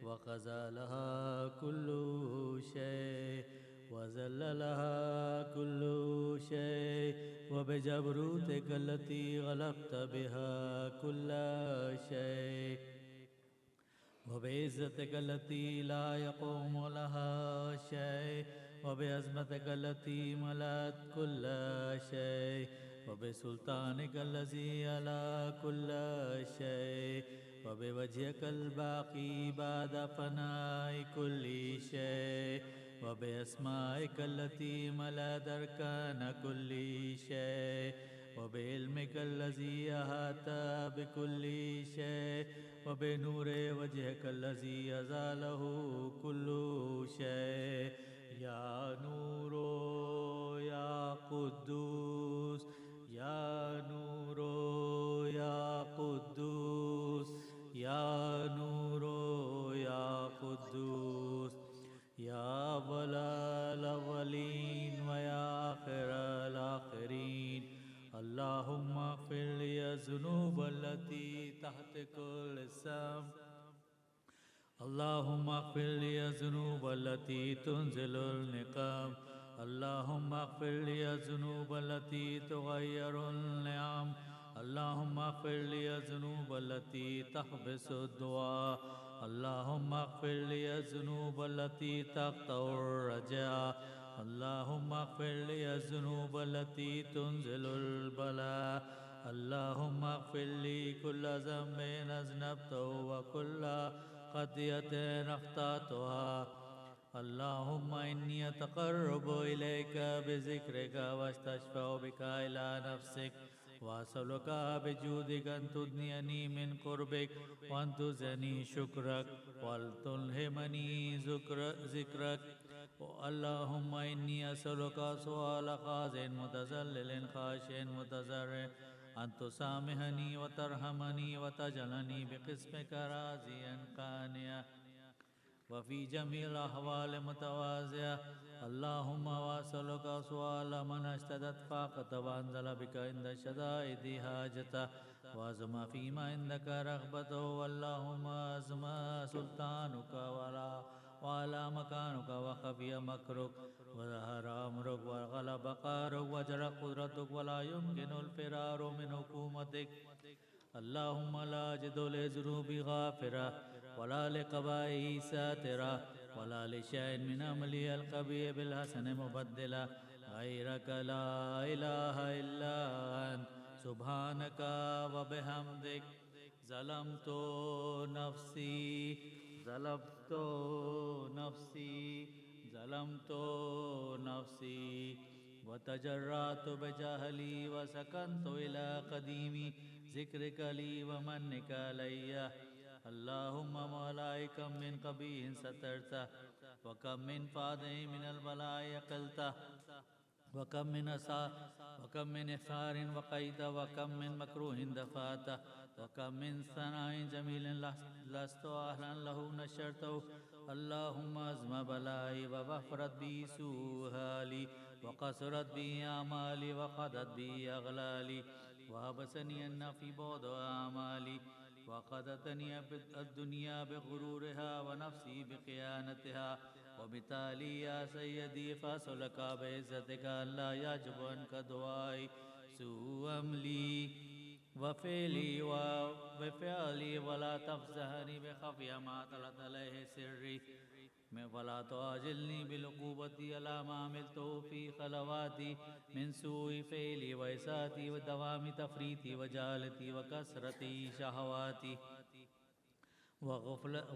وقضى لها كل شيء وذل لها كل شيء وبجبروتك التي غلبت بها كل شيء وبعزتك التي لا يقوم لها شيء وبعظمتك التي ملأت كل شيء وبسلطانك الذي على كل شيء وبوجهك الباقي بعد فناء كل شيء وبأسمائك التي ملأت أركان كل شيء وبعلمك الذي أحاط بكل شيء وبنور وجهك الذي أزاله كل شيء يا نور يا قدوس يا نور يا قدوس يا نور يا قدوس يا أول الأولين ويا آخر الآخرين اللهم اغفر لي الذنوب التي تحت كل اسم اللهم اغفر لي الذنوب التي تنزل النقام اللهم اغفر لي الذنوب التي تغير النعم اللهم اغفر لي الذنوب التي تحبس الدعاء اللهم اغفر لي الذنوب التي تقطع الرجاء اللهم اغفر لي الذنوب التي تنزل البلاء اللهم اغفر لي كل ذنب أذنبته وكل خطيئة أخطأتها اللهم إني أتقرب إليك بذكرك واستشفع بك إلى نفسك وأسألك بجودك أن تدنيني من قربك وأن تزني شكرك وتلهمني ذكرك اللهم إني أسألك سؤال خاضع متذلل خاشع متضرع أن تسامحني وترحمني وتجعلني بقسمك راضيا قانعا وفي جميع الأحوال متواضعا اللهم وأسألك سؤال من اشتدت فاقته وأنزل بك عند الشدائد حاجته وأزم فيما عندك رغبته واللهم أزم سلطانك وعلى مكانك وخفي مكرك وظهر أمرك وغلب قهرك وجرى قدرتك ولا يمكن الفرار من حكومتك اللهم لا أجد لذنوبي غافرة ولا لقبائه ساترة ولا لشيء من عملي القبيح بالحسن مبدلا غيرك لا إله إلا أنت سبحانك وبحمدك ظلمت نفسي ظلمت نفسي ظلمت نفسي وتجرأت بجهلي وسكنت إلى قديم ذكرك لي ومنك علي اللهم مولاي كم من قبيح سترته وكم من فاضح من البلاء قلته وكم من إحسار وقيت وكم من مكروه دفعته وكم من ثناء جميل لست أهلا له نشرته اللهم أزم بلائي وغفرت بي سوء وقصرت بي أعمالي وقضت بي أغلالي وحبسني النفي بعد أعمالي وقدتني الدنيا بغرورها ونفسي بخيانتها وبالتالي يا سيدي فاسألك بعزتك ألا يعجب عنك دعائي سوء أملي وفعلي وفعلي ولا تفزهني بخفي ما طلت عليه سري ولا تعجلني بالعقوبة على ما عملته في خلواتي من سوء فعلي وإساتي ودوام تفريطي وجهالتي وكثرة شهواتي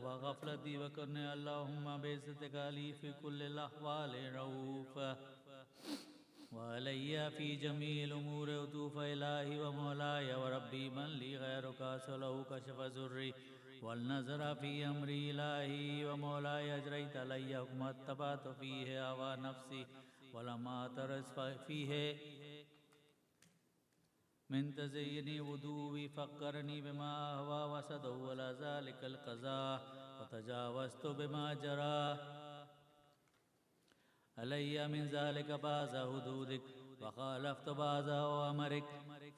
وغفلتي وكن اللهم بعزتك لي في كل الأحوال رؤوفا وعلي في جميع الأمور عطوف إلهي ومولاي وربي من لي غيرك أسأله كشف ذري والنظر في أمري إلهي ومولاي أجريت علي حكم اتبعت فيه هوى نفسي ولما ترس فيه من تزيني ودوي فكرني بما أهوى وسده ولا ذلك القضاء وتجاوزت بما جرى علي من ذلك بعض حدودك وخالفت بعض أوامرك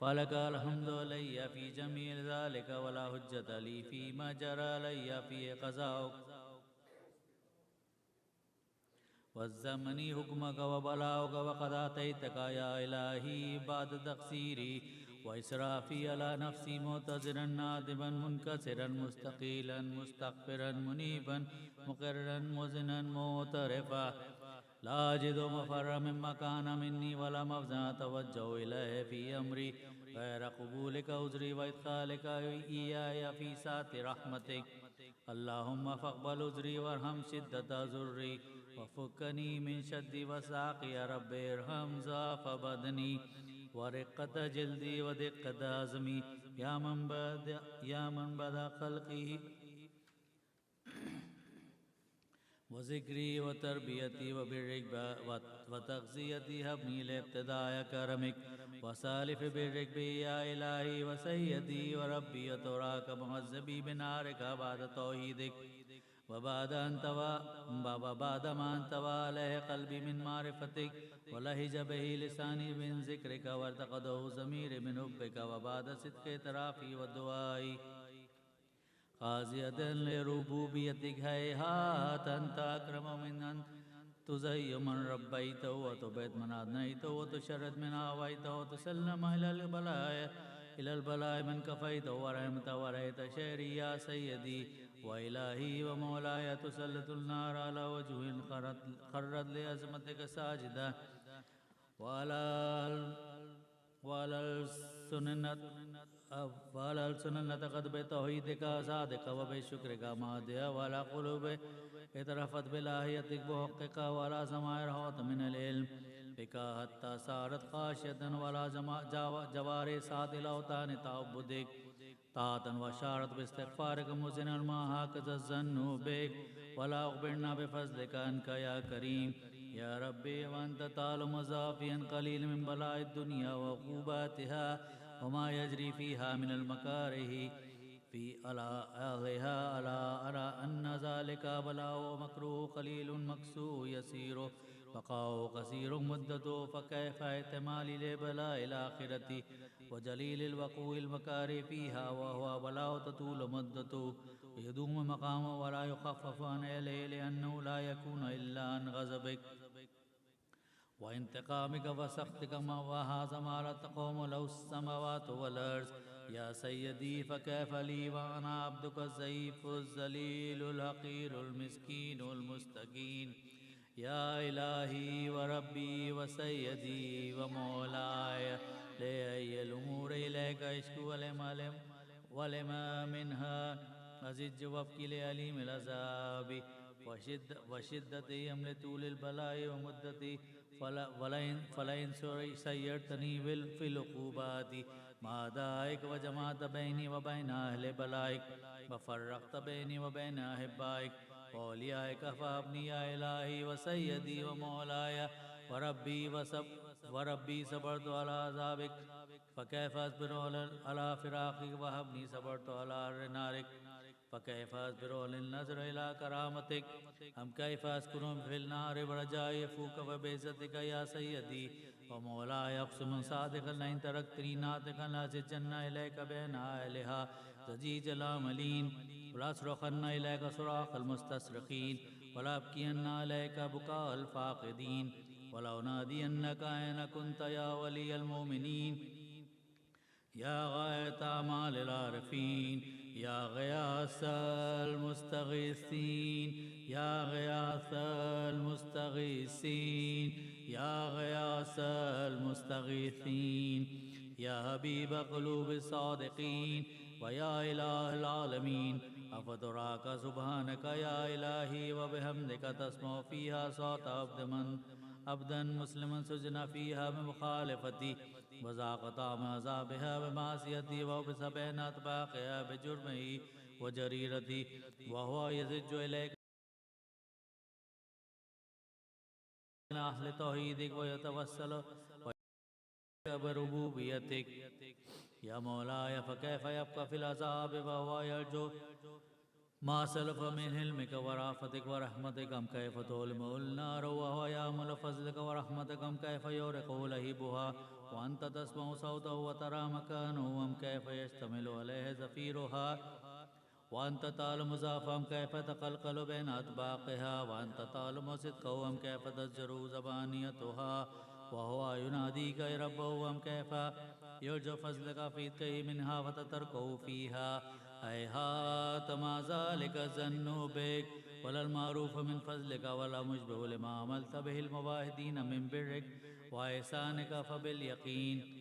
فلك الحمد علي في جميع ذلك ولا حجة لي فيما جرى علي فيه قضاؤك والزمن حكمك وبلاغك وقد آتيتك يا إلهي بعد تقصيري وإسرافي على نفسي معتذرا نادما منكسرا مستقيلا مستغفرا منيبا مقرا مزنا معترفا لا أجد مفر مما كان مني ولا مفزع أتوجه إليه في أمري غير قبولك عذري وإدخالك إياي في ساعة رحمتك اللهم فاقبل عذري وارحم شدة ضري وفكني من شد وساقي يا رب ارحم ضعف بدني ورقة جلدي ودقة عزمي يا من بدا خلقه وذكري وتربيتي وبرك وتغذيتي هبني لابتداء كرمك وسالف برك بي يا إلهي وسيدي وربي وتراك مهذبي بنارك بعد توحيدك وبعد ما انتوى عليه قلبي من معرفتك ولهج به لساني من ذكرك وارتقده ضميري من حبك وبعد صدق اعترافي ودعائي قاضية لربوبيتك هيهات أنت أكرم من أن تزي من ربيته وتبيت من أدنيته وتشرد من آويته وتسلم إلى البلاء من كفيته ورحمته ورأيت شعري يا سيدي وإلهي ومولاي تسلط النار على وجه خرت لعظمتك ساجدا وعلى السنة قد بتوحيدك صادق وبشكرك مادية وعلى قلوب اترفت بلاهيتك بحقك وعلى سماء رحوت من العلم بك حتى صارت خاشية وعلى جواري سات الأوطان تعبدك طاعة وشارت باستغفارك مزنا ما هكذا الظن بك ولا أخبرنا بفضلك أنك يا كريم يا ربي وأنت تعلم مزافيا قليل من بلاء الدنيا وعقوباتها وما يجري فيها من المكاره في ألاها ألا أرى أن ذلك بلاء ومكروه قليل مكسو يسير بقاء قصير مدته فكيف احتمالي لبلاء الآخرة وجليل الوقوع المكاره فيها وهو بلاء تطول مدته يدوم مقامه ولا يخفف عن إليه لأنه لا يكون إلا عن غضبك وانتقامك وسخطك وهذا ما لا تقوم له السماوات والأرض يا سيدي فكيف لي وأنا عبدك الضعيف الذليل الحقير المسكين المستكين يا إلهي وربي وسيدي ومولاي لأي الأمور إليك أشكو ولما منها أزج وابكي لأليم العذاب وشدة أمر طول البلاء ومدتي فلئن سيرتني في العقوبات ما دائك وجمعت بيني وبين أهل بلائك وفرقت بيني وبين أحبائك وأوليائك فأبني يا إلهي وسيدي ومولاي وربي صبرت على عذابك فكيف أصبر على فراقك وهبني صبرت على نارك فكيف أصبر للنظر إلى كرامتك أم كيف أسكن في النار برجاء يفوك وبعزتك يا سيدي ومولاي أقسم صادقا لئن تركتني ناطقا لأزجن إليك بين أهلها زجيج العاملين ولأصرخن إليك صراخ المستصرخين ولأبكين عليك بكاء الفاقدين ولأنادينك أين كنت يا ولي المؤمنين يا غاية أعمال العارفين يا غياث المستغيثين يا غياث المستغيثين يا غياث المستغيثين يا حبيب قلوب الصادقين ويا إله العالمين أفتراك سبحانك يا إلهي وبحمدك تسمع فيها صوت عبدا مسلما سجن فيها بمخالفتي وذاق طعم عذابها بمعصيتي وبسبب أطباقها بجرمه وجريرتي وهو يزج إليك من أهل توحيدك ويتوسل بربوبيتك يا مولاي فكيف يبقى في العذاب وهو يرجو ما سلف من حلمك ورأفتك ورحمتك أم كيف تولم النار وهو يعمل فضلك ورحمتك أم كيف يورق لهيبها وأنت تسمع صوته وترى مكانه أم كيف يشتمل عليه زفيرها وأنت تعلم ضعفهم كيف تقلقل بين أطباقها وأنت تعلم صدقهم كيف تزجر زبانيتها وهو يناديك يا ربهم كيف يرجو فضلك في كي منها وتتركه فيها هيهات ما ذلك الظن بك ولا المعروف من فضلك ولا مشبه لما عملت به المواهدين من برك وإحسانك فباليقين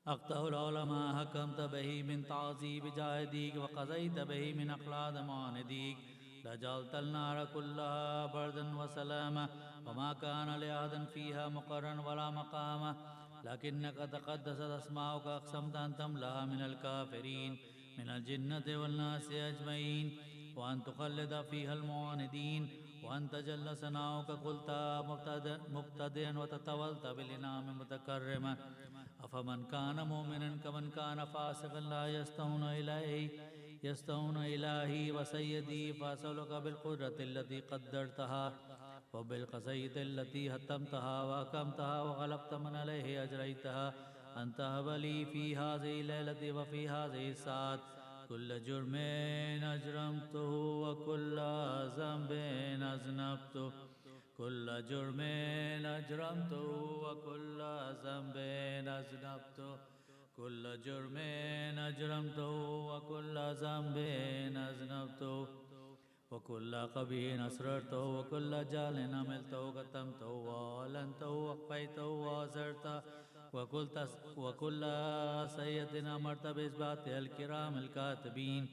أقطع العلماء حكمت به من تعذيب جاهديك وقضيت به من أخلاق معانديك لجعلت النار كلها بردا وسلاما وما كان لأحد فيها مقرا ولا مقاما لكنك تقدست أسماؤك أقسمت أن تملأها من الكافرين من الجنة والناس أجمعين وأن تخلد فيها المعاندين وأن تجل ثناؤك قلت مبتدئا وتطولت بالإنعام متكرما أفمن كان مؤمنا كمن كان فاسقا لا يستون إلهي وسيدي فأسألك بالقدرة التي قدرتها وبالقصيدة التي هتمتها وأقمتها وغلبت من عليه أجريتها أن تهب لي في هذه الليلة وفي هذه الساعة كل جرم أجرمته وكل ذنب أذنبته كل جرم أجرمته وكل ذنب أذنبته كل جرم أجرمته وكل ذنب أذنبته وكل قبيح أسررته وكل جهل عملته كتمته وأعلنته وأخفيته وأسررته وكل سيئة أمرت بإثباتها الكرام الكاتبين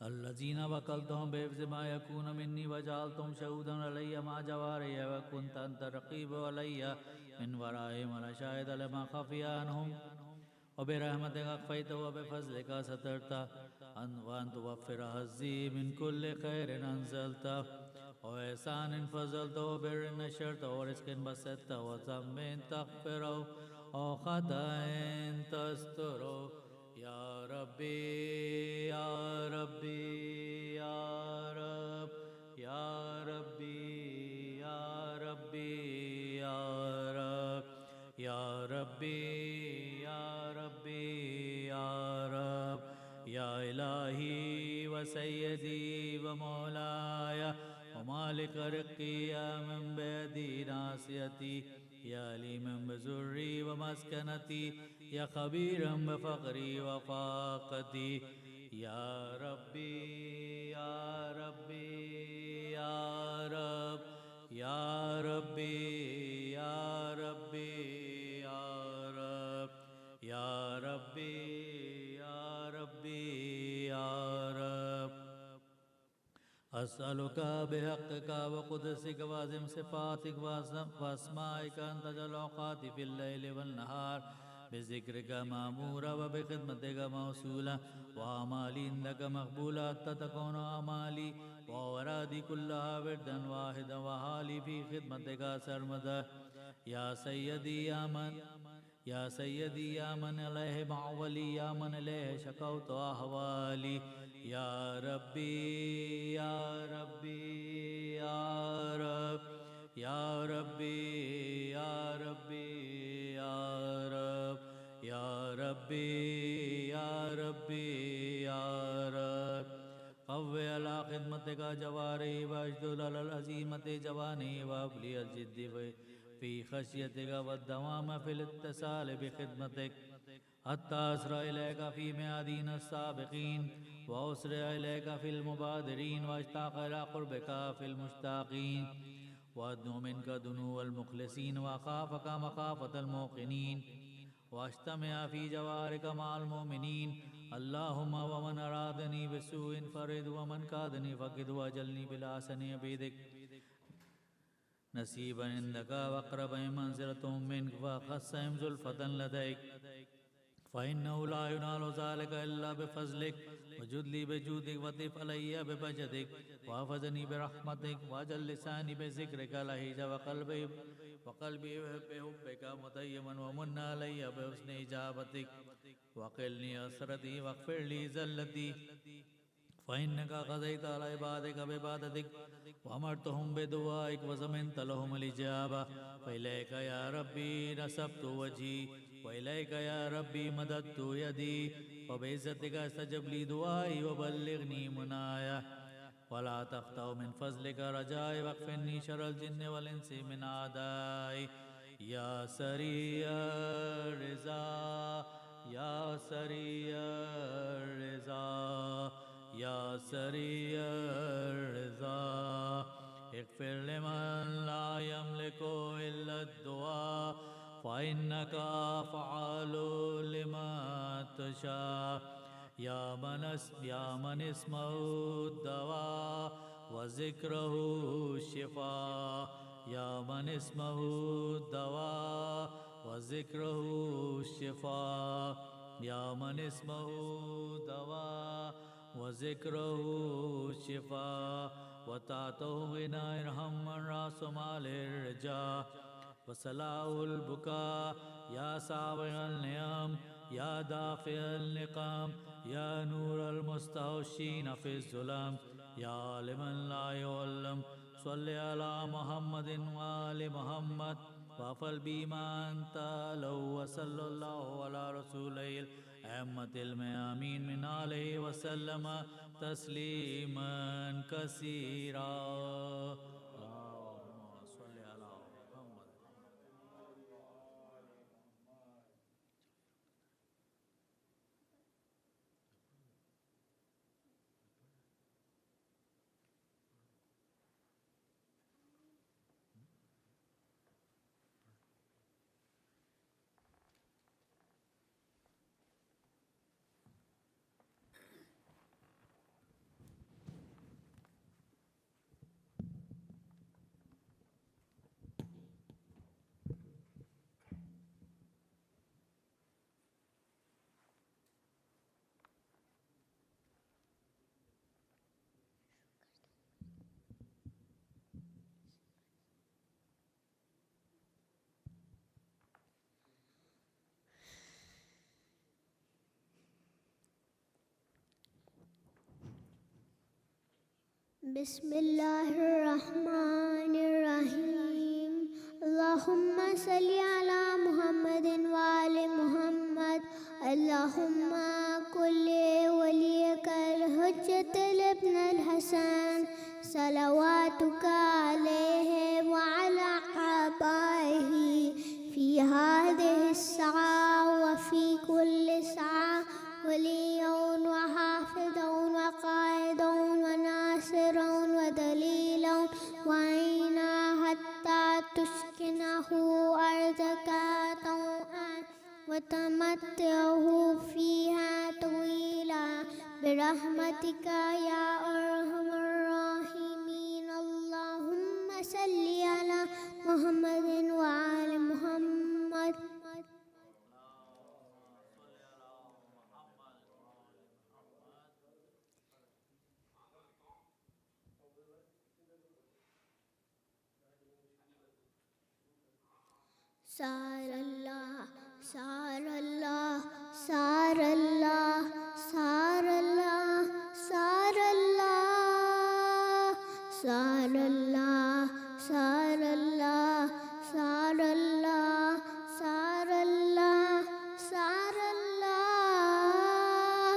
الذين وكلتهم بحفظ ما يكون مني وجعلتهم شهودا علي مع جواري وكنت أنت رقيب علي من ورائهم ولا شاهد لما خفي عنهم وبرحمتك أخفيت وبفضلك سترت وأن توفر حظي من كل خير أنزلت وإحسان فضلت وبر نشرت ورزق بسطت وذنب تغفره وخطأ تستره يا ربي يا ربي يا رب يا ربي يا ربي يا رب يا ربي يا ربي يا رب يا إلهي وسيدي ومولاي ومالك رقي يا من بيدي ناصيتي يا ليما بزري ومسكنتي يا خبيرا بفقري وفاقتي يا ربي يا ربي يا رب يا ربي يا ربي يا رب يا ربي يا ربي يا رب أسألك بحقك وقدسك وعظم صفاتك وأسمائك أن تجعل أوقاتي في الليل والنهار بذكرك مأمورا وبخدمتك موصولا وأعمالي عندك مقبولة تكون أعمالي وأورادي كلها وردا واحدا وحالي في خدمتك سرمدا يا سيدي يا سيدي يا من عليه معولي يا من عليه شكوت أحوالي يا ربي يا ربي يا رب يا ربي يا ربي يا رب يا ربي يا ربي يا رب قوي على خدمتك جواري واجدل على العزيمة جواني وابلي الجد في خشيتك والدوام في الاتصال بخدمتك حتى أسرع إليك في ميادين السابقين وأسرع إليك في المبادرين وأشتاق إلى قربك في المشتاقين وأدنو منك دنو المخلصين وأخافك مخافة الموقنين وأجتمع في جوارك مع المؤمنين اللهم ومن أرادني بسوء فرد ومن كادني فقد وأجلني بالحسن بيدك نصيبا عندك وأقرب منزلة منك فخصهم زلفة لديك فإنه لا ينال ذلك إلا بفضلك وجد لي بجودك وطف علي ببجدك وحفظني برحمتك واجعل لساني بذكرك لهيج وقلبي بحبك متيما ومن علي بحسن إجابتك وقلني أسرتي واغفر لي زلتي فإنك قضيت على عبادك بعبادتك وأمرتهم بدعائك وزمنت لهم الإجابة فإليك يا ربي نسبت وجهي وإليك يا ربي مددت يدي وبعزتك استجب لي دعائي وبلغني منايا ولا تخطأ من فضلك رجائي واكفني شر الجن والإنس من أعدائي يا سريع الرضا يا سريع الرضا يا سريع الرضا اغفر لمن لا يملك إلا الدعاء فإنك فعال لما تشاء يا من اسمه الدواء وذكره الشفاء يا من اسمه الدواء وذكره الشفاء يا من اسمه الدواء وذكره الشفاء وتعطه غنى ارحم من راس مال الرجاء وصلاح البكاء يا سابع النعم يا دافع النقام يا نور المستوشين في الظلام يا لمن لا يعلم صل على محمد وآل محمد وافل بما أنت لو وصلى الله على رسوله الأئمة الميامين من عليه وسلم تسليما كثيرا. بسم الله الرحمن الرحيم اللهم صل على محمد وآل محمد اللهم كل وليك الحجة الابن الحسن صلواتك عليه وعلى آبائه في هذه الساعة وفي كل ساعة وليا وحافظا وقائدا وناصرا ودليلا وعينا حتى تسكنه أرضك طوعا وتمتعه فيها طويلا برحمتك يا أرحم الراحمين اللهم صل على محمد وآل محمد. سار الله سار الله سار الله سار الله سار الله سار الله سار الله سار الله سار الله سار الله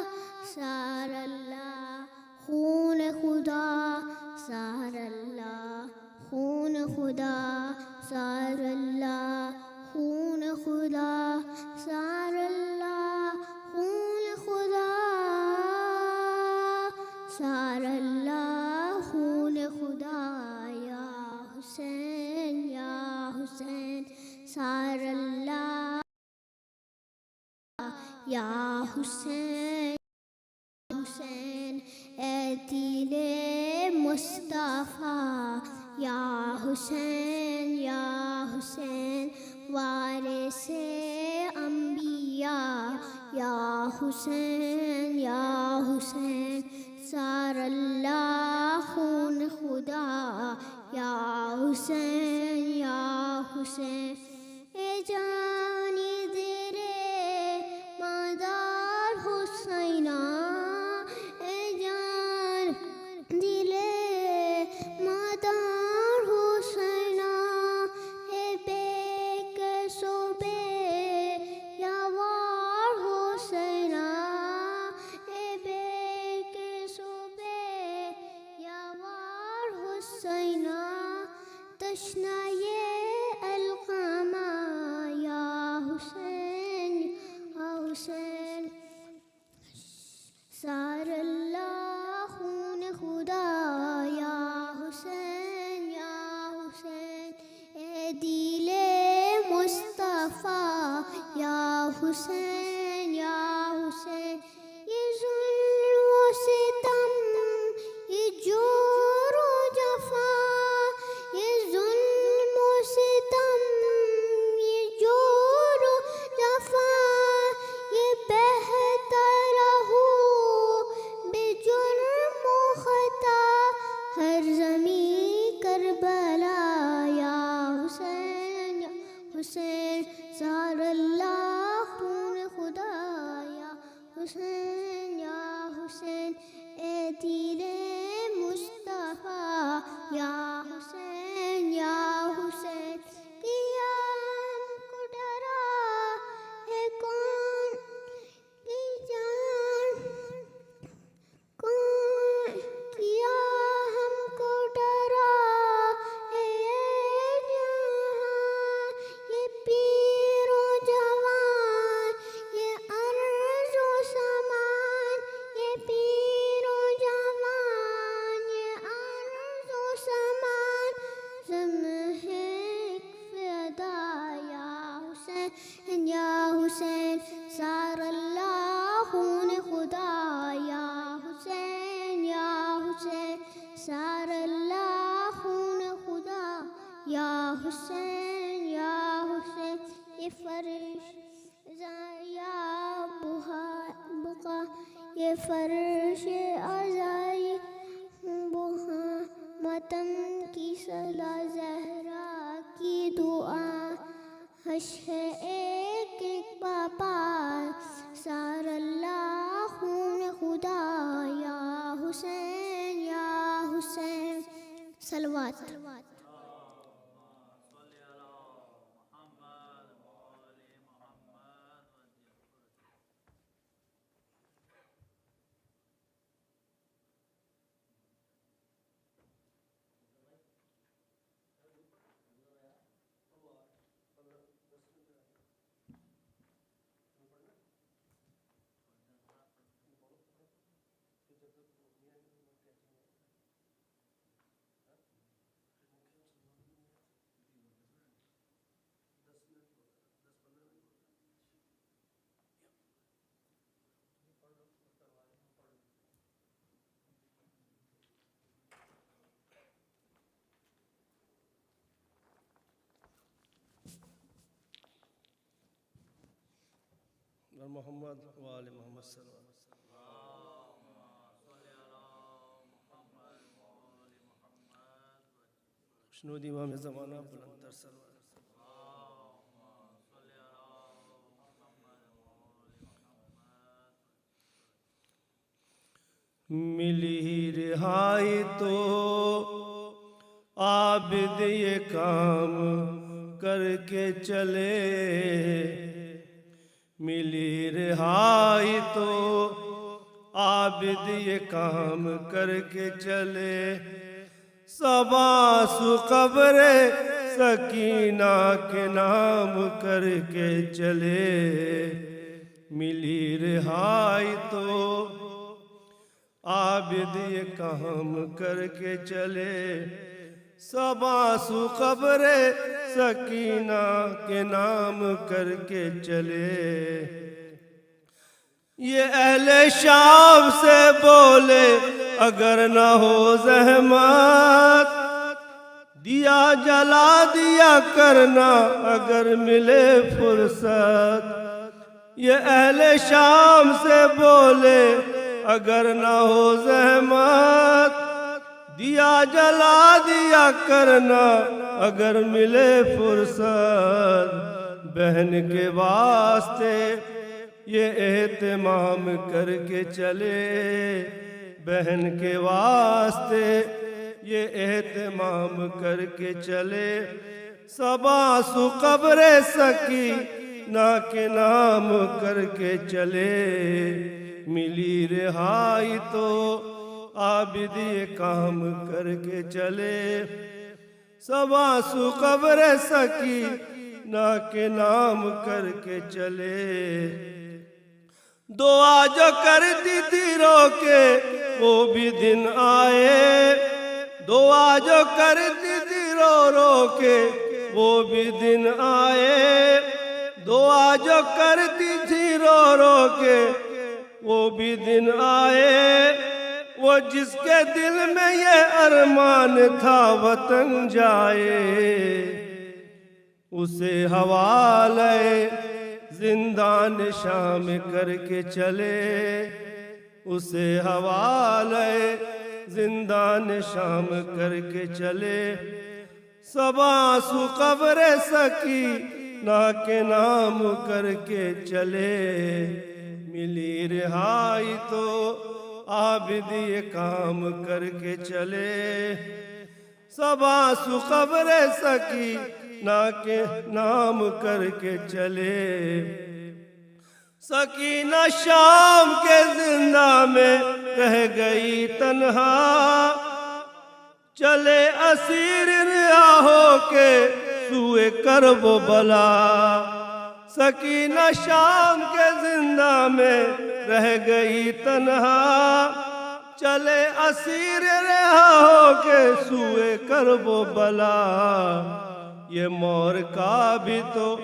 سار الله خون خدا سار الله خون خدا سار الله خون خدا سار الله خون خدا سار الله خون خدا یا حسین سار اللہ یا حسین اے دل مصطفیٰ یا حسین وارث انبیاء یا حسین سار اللہ خون خدا یا حسین اے جانی دیرے مادار حسینہ اے جان دلے مادار حسینہ اے بے صوبے یا وار حسینہ حسینا تشنہ القامہ یا حسین یا حسین سار اللہ خون خدا یا حسین یا حسین اے دل مصطفیٰ یا حسین یا حسین یہ ظلم و ستم یہ جور و جفا یہ ظلم و ستم یہ جور و جفا یہ بہتا رہو بے جرم و خطا ہر زمین کربلا یا حسین یا حسین سار اللہ خون خدا یا حسین یا حسین اے دل مصطفیٰ یا حسین یا حسین کیا ہم کو ڈرا ہے کون کی جان کون کیا ہم کو ڈرا ہے جہاں یہ پیر و جوان یہ عرض و سمان یہ پیر و جوان یہ عرض و سمان زمہک فدا یا حسین سار اللہ خون خدا یا حسین سار اللہ خون خدا یا حسین یہ فرش یا بقا یہ فرش ازائی بہا ماتم کی صلاح زہرا کی دعا حش ہے ایک ایک پاپا سار اللہ خون خدا یا حسین صلوات محمد وآل محمد صلی اللہ علیہ وسلم خوشنود امام زمانہ بلندر سلوات ملی رہائی تو عابد یہ کام کر کے چلے ملی رہائی تو عابد یہ کام کر کے چلے سباس قبر سکینہ کے نام کر کے چلے ملی رہائی تو عابد یہ کام کر کے چلے سباس قبر سکینہ کے نام کر کے چلے یہ اہل شام سے بولے اگر نہ ہو زحمت دیا جلا دیا کرنا اگر ملے فرصت یہ اہل شام سے بولے اگر نہ ہو زحمت دیا جلا دیا کرنا اگر ملے فرصت بہن کے واسطے یہ اہتمام کر کے چلے بہن کے واسطے یہ اہتمام کر کے چلے سباس قبر سکینہ کے نام کر کے چلے ملی رہائی تو عابد یہ کام کر کے چلے، سباسو قبر سکینہ کے نام کر کے چلے، دعا جو کرتی تھی رو کے وہ بھی دن آئے، دعا جو کرتی تھی رو رو کے وہ بھی دن آئے، دعا جو کرتی تھی رو رو کے وہ بھی دن آئے، وہ جس کے دل میں یہ ارمان تھا وطن جائے، اسے حوالے زندان شام کر کے چلے، اسے حوالے زندان شام کر کے چلے، سباسو قبر سکینہ کے نام کر کے چلے، ملی رہائی تو عابد یہ کام کر کے چلے، سباسو قبر سکینہ کے نام کر کے چلے، سکینہ شام کے زندہ میں رہ گئی تنہا، چلے اسیر رہا ہو کے سوئے کرب و بلا، سکینہ شام کے زندہ میں رہ گئی تنہا، چلے اسیر رہا ہو کے سوئے کرب و بلا، یہ مور کا بھی تو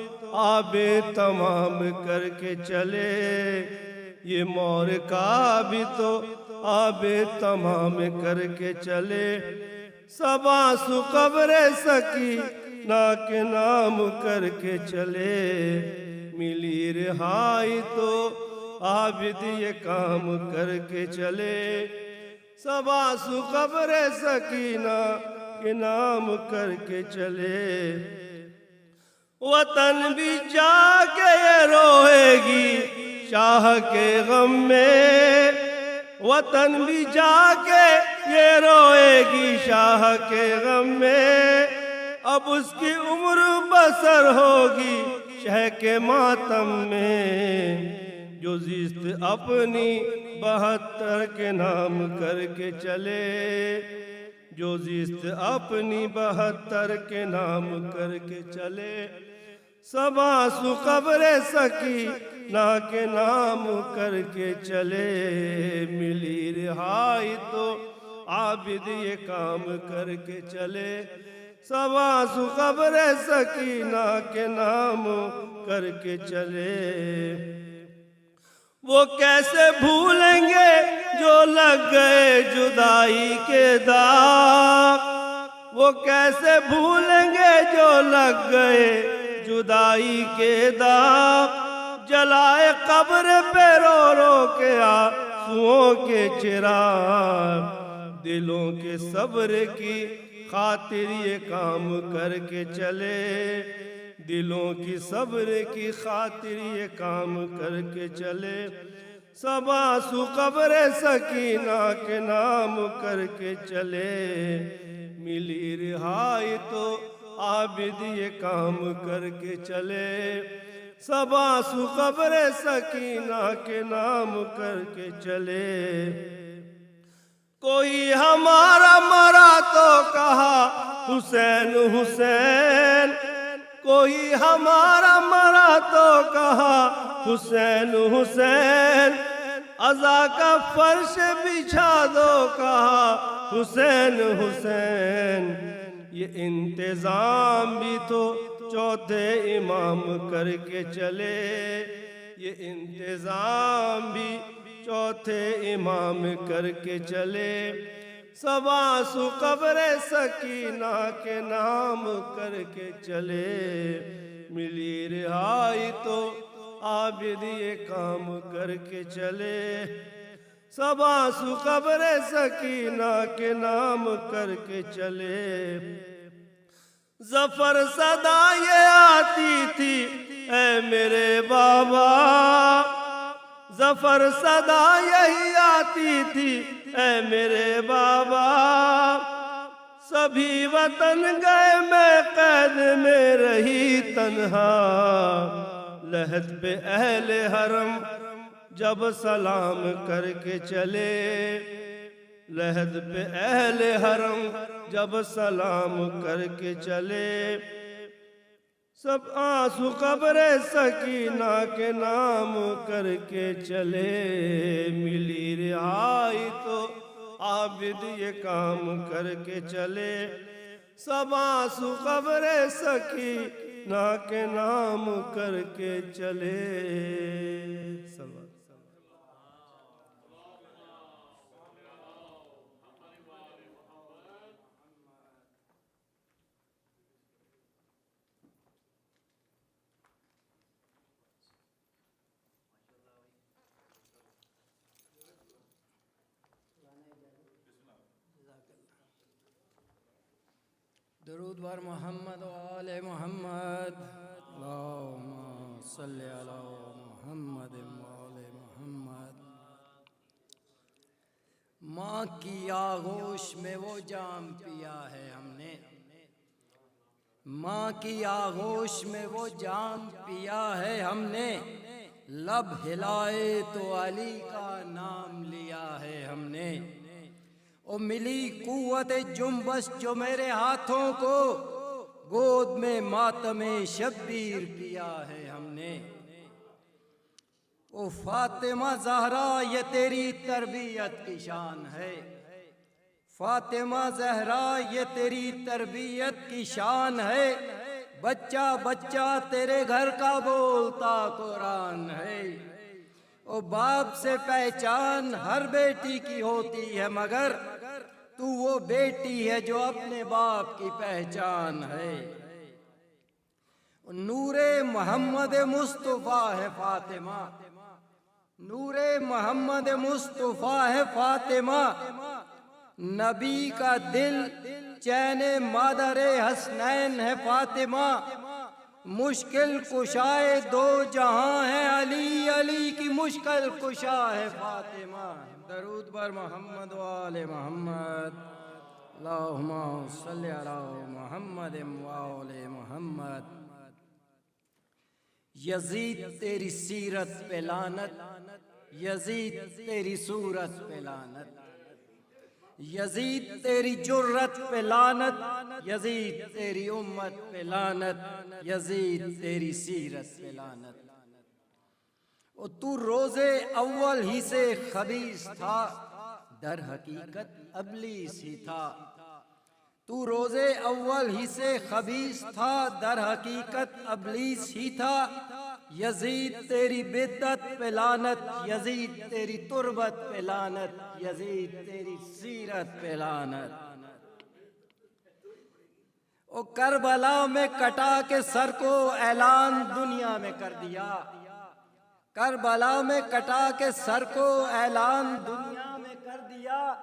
آب تمام کر کے چلے، یہ مور کا بھی تو آب تمام کر کے چلے، سباسو قبر سکینہ کے نام کر کے چلے، ملی رہائی تو عابد یہ کام کر کے چلے، سباسو قبر سکینہ کے نام کر کے چلے، وطن بھی جا کے یہ روئے گی شاہ کے غم میں، وطن بھی جا کے یہ روئے گی شاہ کے غم میں، اب اس کی عمر بسر ہوگی شہ کے ماتم میں، جو زیست اپنی 72 کے نام کر کے چلے، جو زیست اپنی 72 کے نام کر کے چلے، سباسو قبر سکینہ کے نام کر کے چلے، ملی رہائی تو عابد یہ کام کر کے چلے، سباسو قبر سکینہ کے نام کر کے چلے، وہ کیسے بھولیں گے جو لگ گئے جدائی کے داغ، وہ کیسے بھولیں گے جو لگ گئے جدائی کے داغ، جلائے قبر پہ رو رو کے آنسوؤں کے چراغ، دلوں کے صبر کی خاطر یہ کام کر کے چلے، دلوں کی صبر کی خاطر یہ کام کر کے چلے، سباسو قبر سکینہ کے نام کر کے چلے، ملی رہائی تو عابد یہ کام کر کے چلے، سباسو قبر سکینہ کے نام کر کے چلے، کوئی ہمارا مرا تو کہا حسین حسین، کوئی ہمارا مرا تو کہا حسین حسین، عزا کا فرش بچھا دو کہا حسین حسین، یہ انتظام بھی تو چوتھے امام کر کے چلے، یہ انتظام بھی چوتھے امام کر کے چلے، سباسو قبر سکینہ کے نام کر کے چلے، ملی رہائی تو عابد یہ کام کر کے چلے، سباسو قبر سکینہ کے نام کر کے چلے، ظفر صدا یہ آتی تھی اے میرے بابا، ظفر صدا یہی آتی تھی اے میرے بابا، سبھی وطن گئے میں قید میں رہی تنہا، لحد پہ اہل حرم جب سلام کر کے چلے، لحد پہ اہل حرم جب سلام کر کے چلے، سب آنسو قبر سکینہ کے نام کر کے چلے، ملی رہائی تو عابد یہ کام کر کے چلے، سب آنسو قبر سکینہ کے نام کر کے چلے۔ درود بر محمد و آل محمد، اللہم صلی علی محمد و آل محمد۔ ماں کی آغوش میں وہ جام پیا ہے ہم نے، ماں کی آغوش میں وہ جام پیا ہے ہم نے، لب ہلائے تو علی کا نام لیا ہے ہم نے۔ او ملی قوت جنبش جو میرے ہاتھوں کو، گود میں ماتم شبیر کیا ہے ہم نے۔ او فاطمہ زہرا یہ تیری تربیت کی شان ہے، فاطمہ زہرا یہ تیری تربیت کی شان ہے، بچہ بچہ تیرے گھر کا بولتا قرآن ہے۔ او باپ سے پہچان ہر بیٹی کی ہوتی ہے، مگر تو وہ بیٹی ہے جو اپنے باپ کی پہچان ہے۔ نور محمد مصطفیٰ ہے فاطمہ، نور محمد مصطفیٰ ہے فاطمہ، نبی کا دل چین مادر حسنین ہے فاطمہ، مشکل کشائے دو جہاں ہے علی، علی کی مشکل کشا ہے فاطمہ۔ درود بر محمد و آل محمد، اللہم صلی علی محمد و آل محمد۔ یزید تیری سیرت پہ لعنت، یزید تیری صورت پہ لعنت، یزید تیری جرت پہ لعنت، یزید تیری امت پہ لعنت، یزید تیری سیرت پہ لعنت۔ اور تو روزے اول ہی سے خبیث تھا، در حقیقت ابلیس ہی تھا۔ تو روزے اول ہی سے خبیث تھا، در حقیقت ابلیس ہی تھا۔ یزید تیری بدعت پہ لعنت، یزید تیری تربت پہ لعنت، یزید تیری سیرت پہ لعنت۔ او کربلا میں کٹا کے سر کو اعلان دنیا میں کر دیا، کربلا میں کٹا کے سر کو اعلان دنیا میں کر دیا۔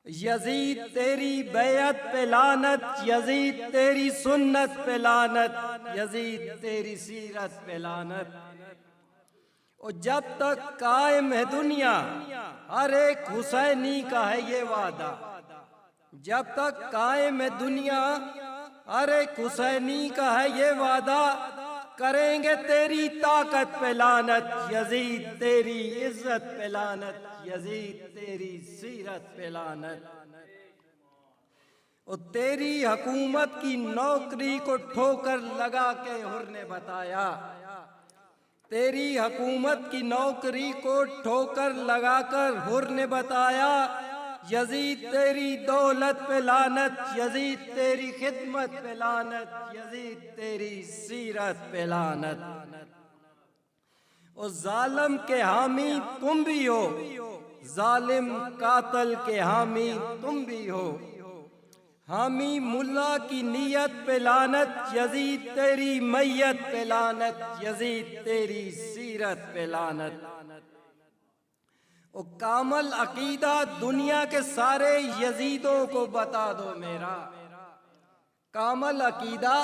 یزید تیری بیعت پہ لعنت، یزید تیری سنت پہ لعنت، یزید تیری سیرت پہ لعنت۔ اور جب تک قائم ہے دنیا ہر ایک حسینی کا ہے یہ وعدہ، جب تک قائم ہے دنیا ہر ایک حسینی کا ہے یہ وعدہ، کریں گے تیری طاقت پہ لعنت، یزید تیری عزت پہ لعنت، یزید تیری سیرت پہ لعنت۔ اور تیری حکومت کی نوکری کو ٹھوکر لگا کے حر نے بتایا، تیری حکومت کی نوکری کو ٹھوکر لگا کر حر نے بتایا، یزید تیری دولت پہ لعنت، یزید تیری خدمت پہ لعنت، یزید تیری سیرت پہ لعنت۔ اور ظالم کے حامی تم بھی ہو، ظالم قاتل کے حامی تم بھی ہو، حامی ملا کی نیت پہ لعنت، یزید تیری میت پہ لعنت، یزید تیری سیرت پہ لعنت۔ او کامل عقیدہ دنیا کے سارے یزیدوں کو بتا دو میرا، کامل عقیدہ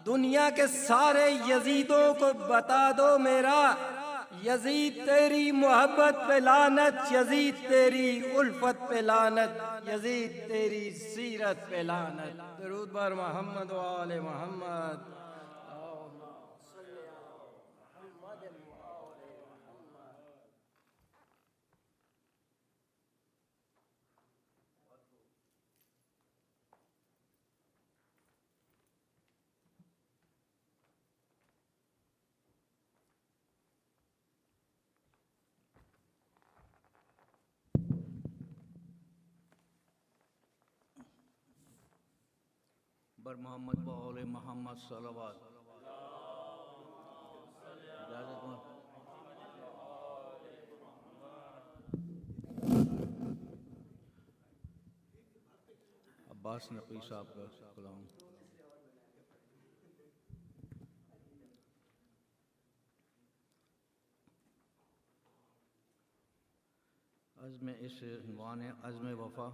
دنیا کے سارے یزیدوں کو بتا دو میرا، یزید تیری محبت پہ لعنت، یزید تیری الفت پہ لعنت، یزید تیری سیرت پہ لعنت۔ درود بر محمد و آل محمد۔ ابر محمد بول محمد صلوات عباس نقوی صاحب کا کلام. عزم اس عنوان عزم وفا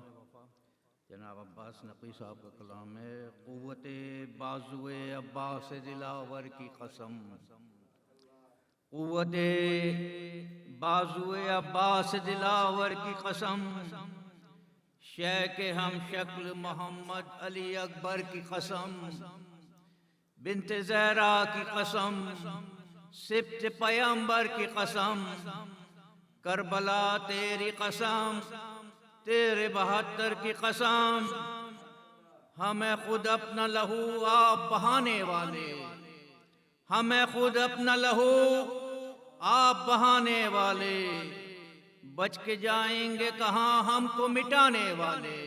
جناب عباس نقوی صاحب کا کلام ہے. قوت بازوئے عباس دلاور کی قسم، قوت بازوئے عباس دلاور کی قسم، شیخ ہم شکل محمد علی اکبر کی قسم، بنت زہرا کی قسم، سبط پیغمبر کی قسم، کربلا تیری قسم، تیرے 72 کی قسم، ہمیں خود اپنا لہو آپ بہانے والے، ہمیں خود اپنا لہو آپ بہانے والے، بچ کے جائیں گے کہاں ہم کو مٹانے والے.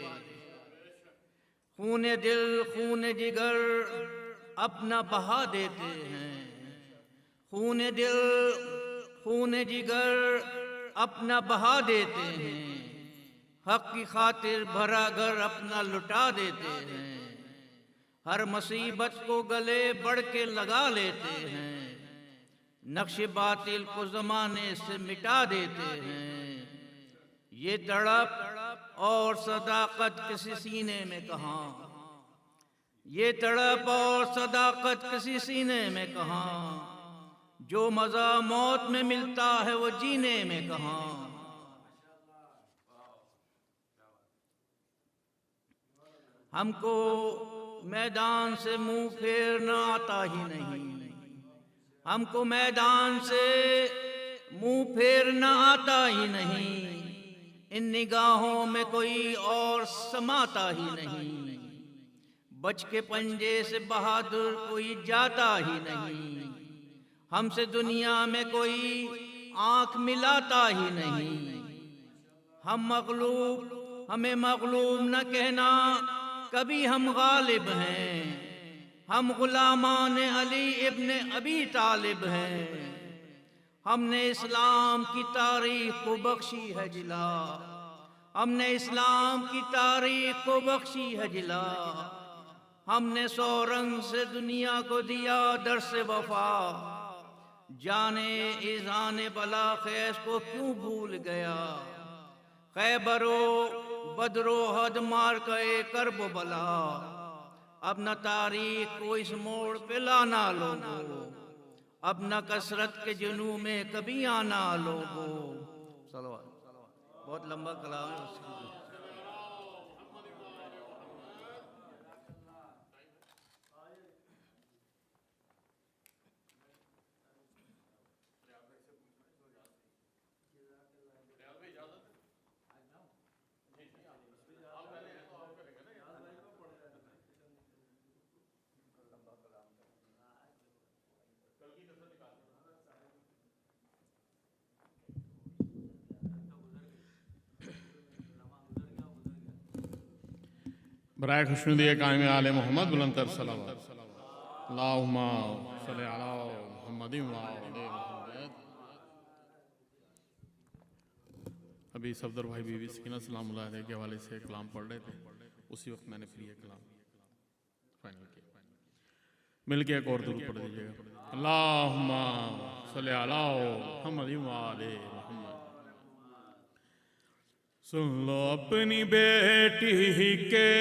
خون دل خون جگر اپنا بہا دیتے ہیں، خون دل خون جگر اپنا بہا دیتے ہیں، حق کی خاطر بھرا گھر اپنا لٹا دیتے ہیں، ہر مصیبت کو گلے بڑھ کے لگا لیتے ہیں، نقش باطل کو زمانے سے مٹا دیتے ہیں. یہ تڑپ اور صداقت کسی سینے میں کہاں، یہ تڑپ اور صداقت کسی سینے میں کہاں، جو مزہ موت میں ملتا ہے وہ جینے میں کہاں. ہم کو میدان سے منہ پھیرنا آتا ہی نہیں، ہم کو میدان سے منہ پھیرنا آتا ہی نہیں، ان نگاہوں میں کوئی اور سماتا ہی نہیں، بچ کے پنجے سے بہادر کوئی جاتا ہی نہیں، ہم سے دنیا میں کوئی آنکھ ملاتا ہی نہیں. ہم مغلوب ہمیں مغلوب نہ کہنا، کبھی ہم غالب ہیں، ہم غلامان علی ابن ابی طالب ہیں. ہم نے اسلام کی تاریخ کو بخشی ہے جلا، ہم نے اسلام کی تاریخ کو بخشی ہے جلا، ہم نے 100 رنگ سے دنیا کو دیا درس وفا. جانے ایزان بلا خیز کو کیوں بھول گیا، خیبر و بدر و حد مار کے کرب و بلا. اب نہ تاریخ کو اس موڑ پہ لانا لوگو، اب نہ کثرت کے جنوں میں کبھی آنا لوگو. بہت لمبا کلام ہے. برائے خوشنودی قائم آل محمد بلندر صلوات. اللہم صلی علی محمد و آل محمد. ابھی صفدر بھائی بی بی سکینہ سلام اللہ علیہ کے حوالے سے کلام پڑھ رہے تھے، اسی وقت میں نے پھر یہ کلام فائنل کیا. مل کے ایک اور درود پڑھ دیجئے گا. اللہم صلی علی محمد و آل محمد. سن لو اپنی بیٹی کے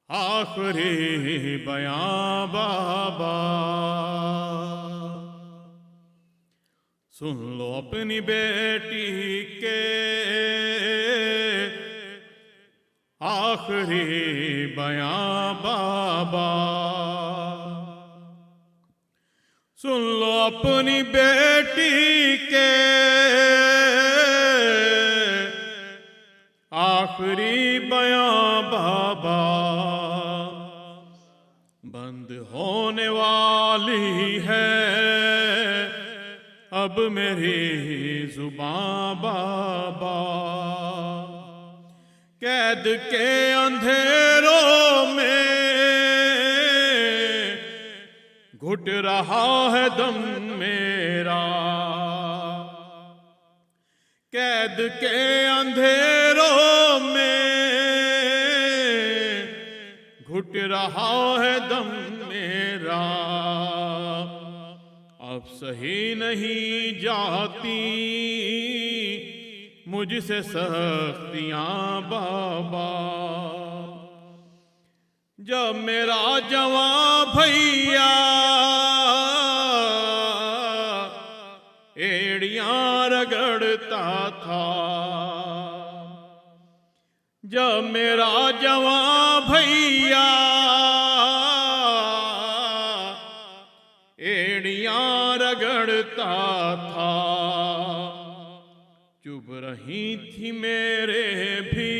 آخری بیان بابا، سن لو اپنی بیٹی کے آخری بیان بابا، سن لو اپنی بیٹی کے آخری بیان بابا. بند ہونے والی ہے اب میری زبان بابا، قید کے اندھیروں میں گھٹ رہا ہے دم میرا، قید کے اندھیروں میں گھٹ رہا ہے دم میرا، اب سہی نہیں جاتی مجھ سے سختیاں بابا، جب میرا جوان بھیا ایڑیاں رگڑتا تھا، جب میرا جوان بھیا ایڑیاں رگڑتا تھا، چپ رہی تھی میرے بھی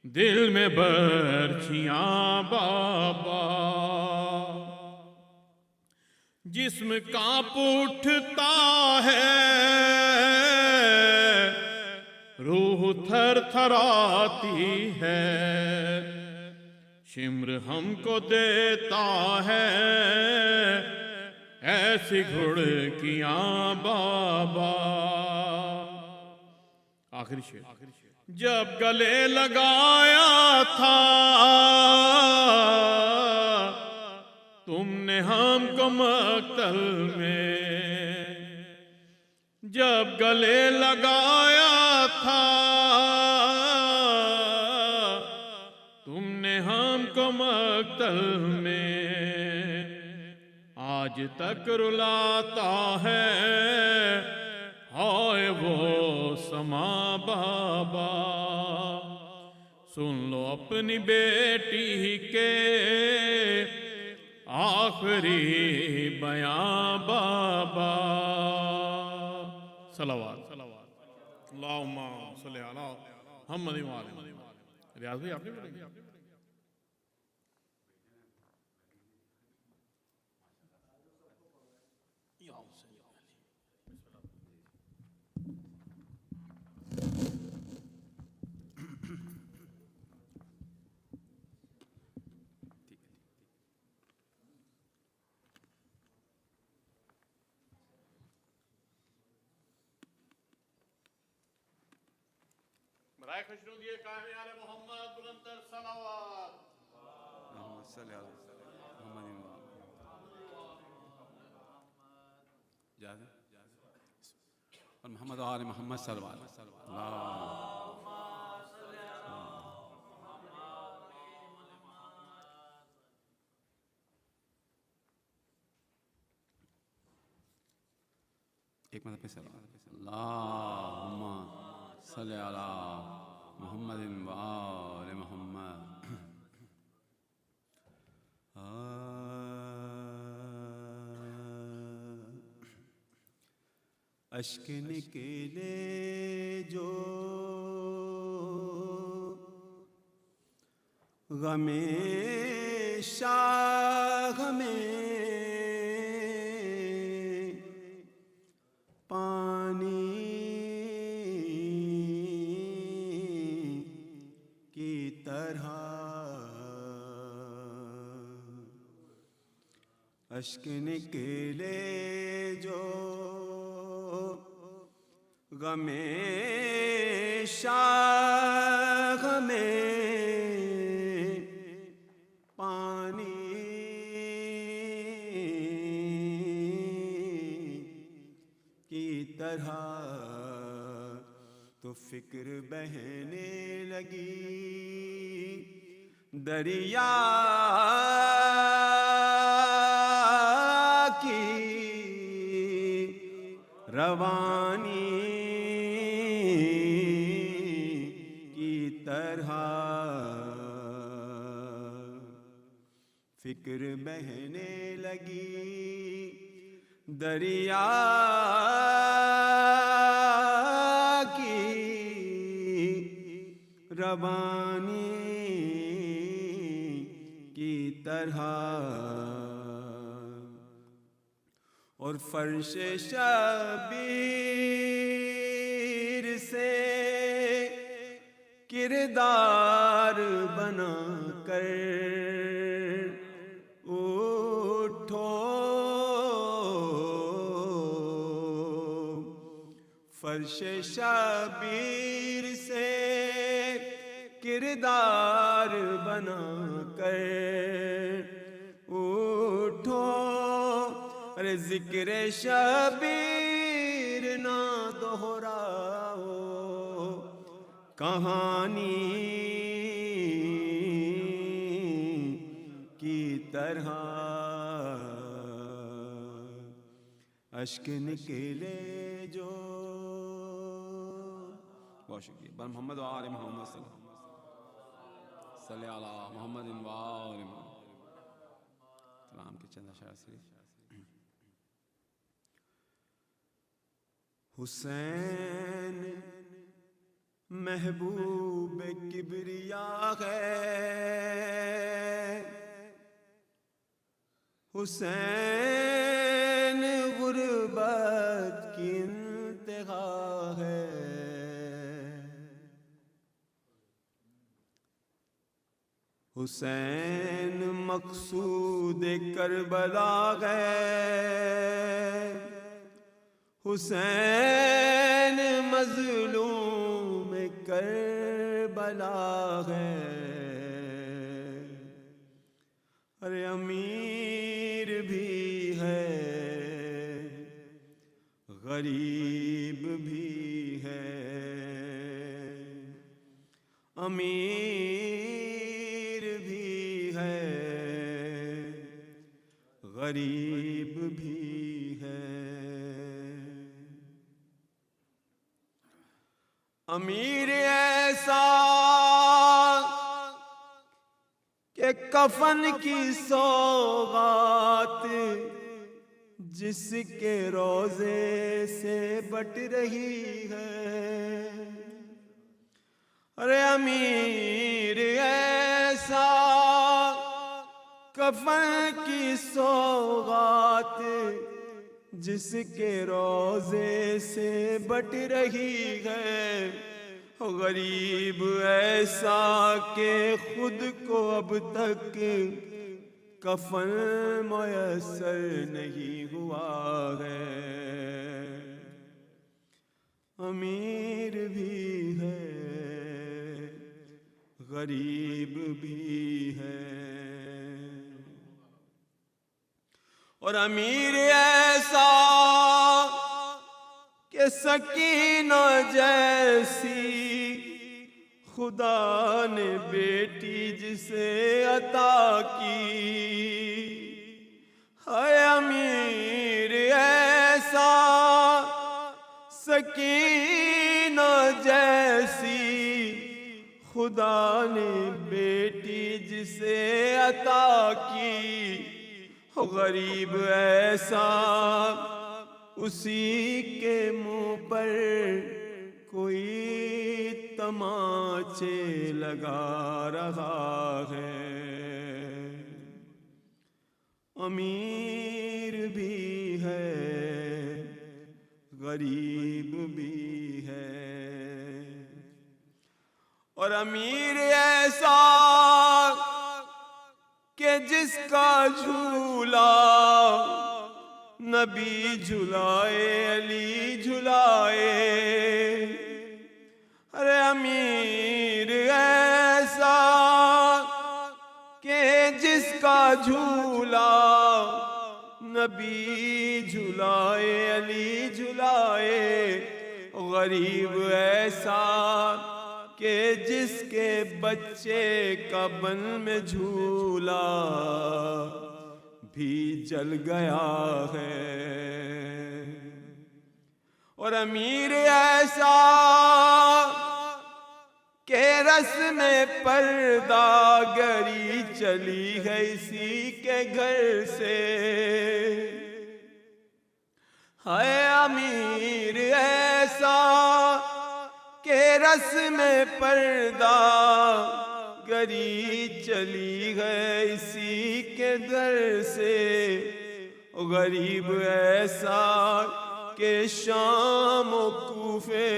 دل میں برچھیاں بابا، جسم کانپ اٹھتا ہے روح تھر تھراتی ہے، شمر ہم کو دیتا ہے ایسی گھڑکیاں بابا۔ آخری شعر، جب گلے لگایا تھا تم نے ہم کو مقتل میں، جب گلے لگایا تھا تم نے ہم کو مقتل میں، آج تک رلاتا ہے ہائے وہ سما بابا، سن لو اپنی بیٹی کے آخری بیان بابا۔ صلوات اللہم صلی علی محمد و آل محمد۔ ریاض بھائی آپ نے پڑھیں گے؟ برائے خوشنود یہ قائم آل محمد بلندر صلوات۔ اللہم صلی علی محمد جاہد اور محمد و آل محمد صلوات۔ ایک مرتبہ صلوات۔ اللہم صلی علی محمد و آل محمد۔ اشک نکلے جو غم شاہ میں پانی کی طرح، اشک نکلے جو غم شاہ میں پانی کی طرح، تو فکر بہنے لگی دریا کی روانی کی طرح، فکر بہنے لگی دریا کی روانی کی طرح، اور فرش شبیر سے کردار بنا کر اٹھو، فرش شبیر سے کردار بنا کر اٹھو، ارے ذکر شبیر نہ دہراؤ کہانی کی طرح، اشک نکلے جو. بہت شکریہ. بر محمد و آل محمد صلی علی محمد و آل محمد. سلام کے چند اشعار شریف. حسین محبوب کبریا ہے، حسین غربت کی انتہا ہے، حسین مقصود کربلا ہے، حسین مظلوم کربلا ہے. ارے امیر بھی ہے، غریب بھی ہے، امیر بھی ہے، غریب بھی ہے. امیر ایسا کہ کفن کی سوغات جس کے روضے سے بٹ رہی ہے. ارے امیر ایسا کفن کی سوغات جس کے روضے سے بٹ رہی ہے، غریب ایسا کہ خود کو اب تک کفن میسر نہیں ہوا ہے. امیر بھی ہے، غریب بھی ہے، اور امیر ایسا کہ سکینہ جیسی خدا نے بیٹی جسے عطا کی ہے. امیر ایسا سکینہ جیسی خدا نے بیٹی جسے عطا کی، غریب ایسا اسی کے منہ پر کوئی تماچے لگا رہا ہے. امیر بھی ہے، غریب بھی ہے، اور امیر ایسا کہ جس کا جھولا نبی جھلائے علی جھلائے. ارے امیر ایسا کہ جس کا جھولا نبی جھلائے علی جھلائے، غریب ایسا کہ جس کے بچے کا بن میں جھولا بھی جل گیا ہے. اور امیر ایسا کہ رسم پردہ گری چلی ہے اسی کے گھر سے. ہے امیر ایسا کہ رسم پردہ گری چلی ہے اسی کے در سے. غریب ایسا کہ شام و کوفے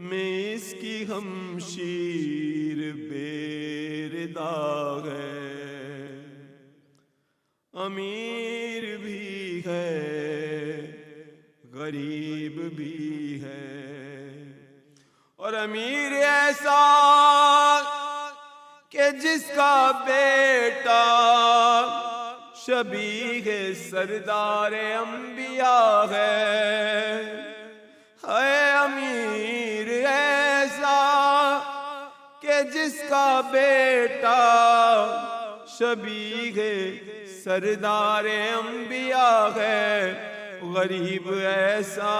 میں اس کی ہمشیر بیرداغ ہے، امیر بھی ہے غریب بھی ہے، اور امیر ایسا کہ جس کا بیٹا شبیہ سردار انبیاء ہے، امیر ایسا کہ جس کا بیٹا شبیہ سردار انبیاء ہے، غریب ایسا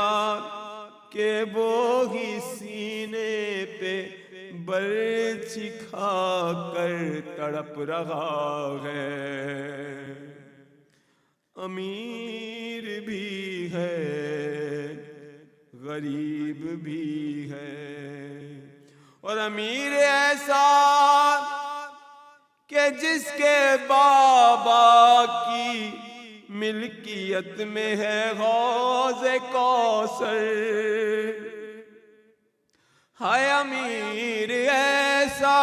کہ وہی سینے پہ برچھی کھا کر تڑپ رہا ہے، امیر بھی ہے غریب بھی ہے، اور امیر ایسا کہ جس کے بابا کی ملکیت میں ہے حوض کوثر، ہے امیر ایسا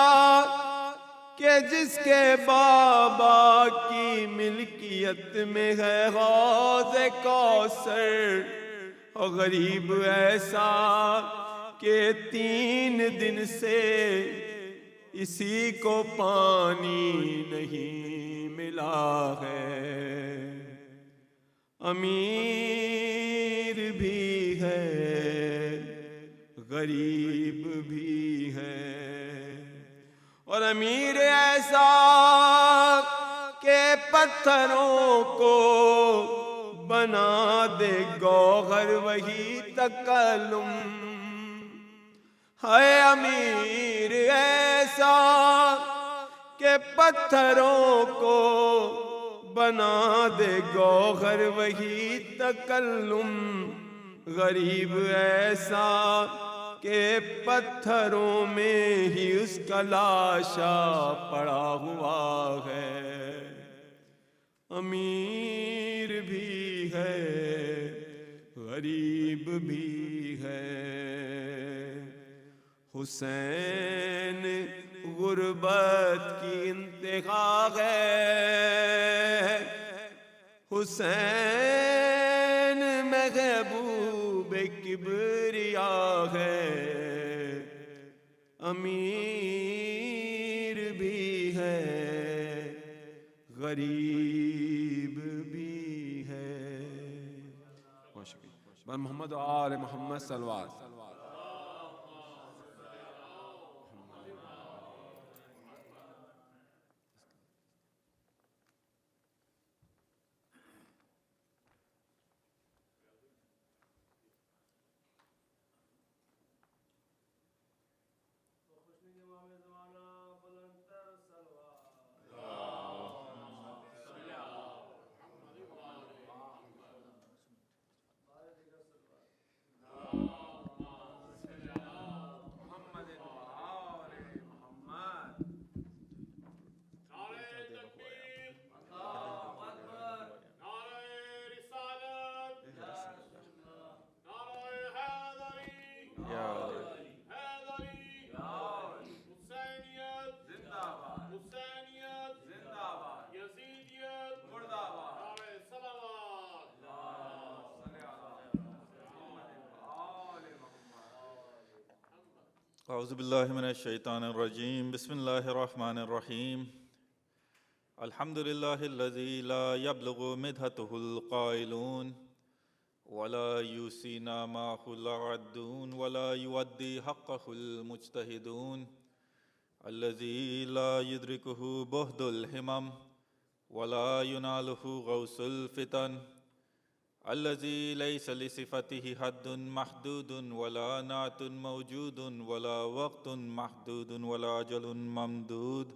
کہ جس کے بابا کی ملکیت میں ہے حوض کوثر، اور غریب ایسا کہ 3 دن سے اسی کو پانی نہیں ملا ہے، امیر بھی ہے غریب بھی ہے، اور امیر ایسا کہ پتھروں کو بنا دے گوہر وہی تکلم، ہے امیر ایسا کہ پتھروں کو بنا دے گوہر وہی تکلم، غریب ایسا کہ پتھروں میں ہی اس کا لاشا پڑا ہوا ہے، امیر بھی ہے غریب بھی ہے، حسین غربت کی انتہا ہے، حسین محبوب کبریا ہے، امیر بھی ہے غریب بھی ہے۔ بہت شکریہ۔ بر محمد و آل محمد صلوات۔ اعوذ باللہ من الشیطان الرجیم، بسم اللہ الرحمن الرحیم، الحمد للہ الذی لا یبلغ مدحتہ القائلون ولا یوسی نامہ العدون ولا یودی حقہ المجتہدون، الذی لا یدرکہ بہد الہمم ولا ینالہ غوث الفتن، الذي ليس لصفته حد محدود ولا نعت موجود ولا وقت محدود ولا أجل ممدود،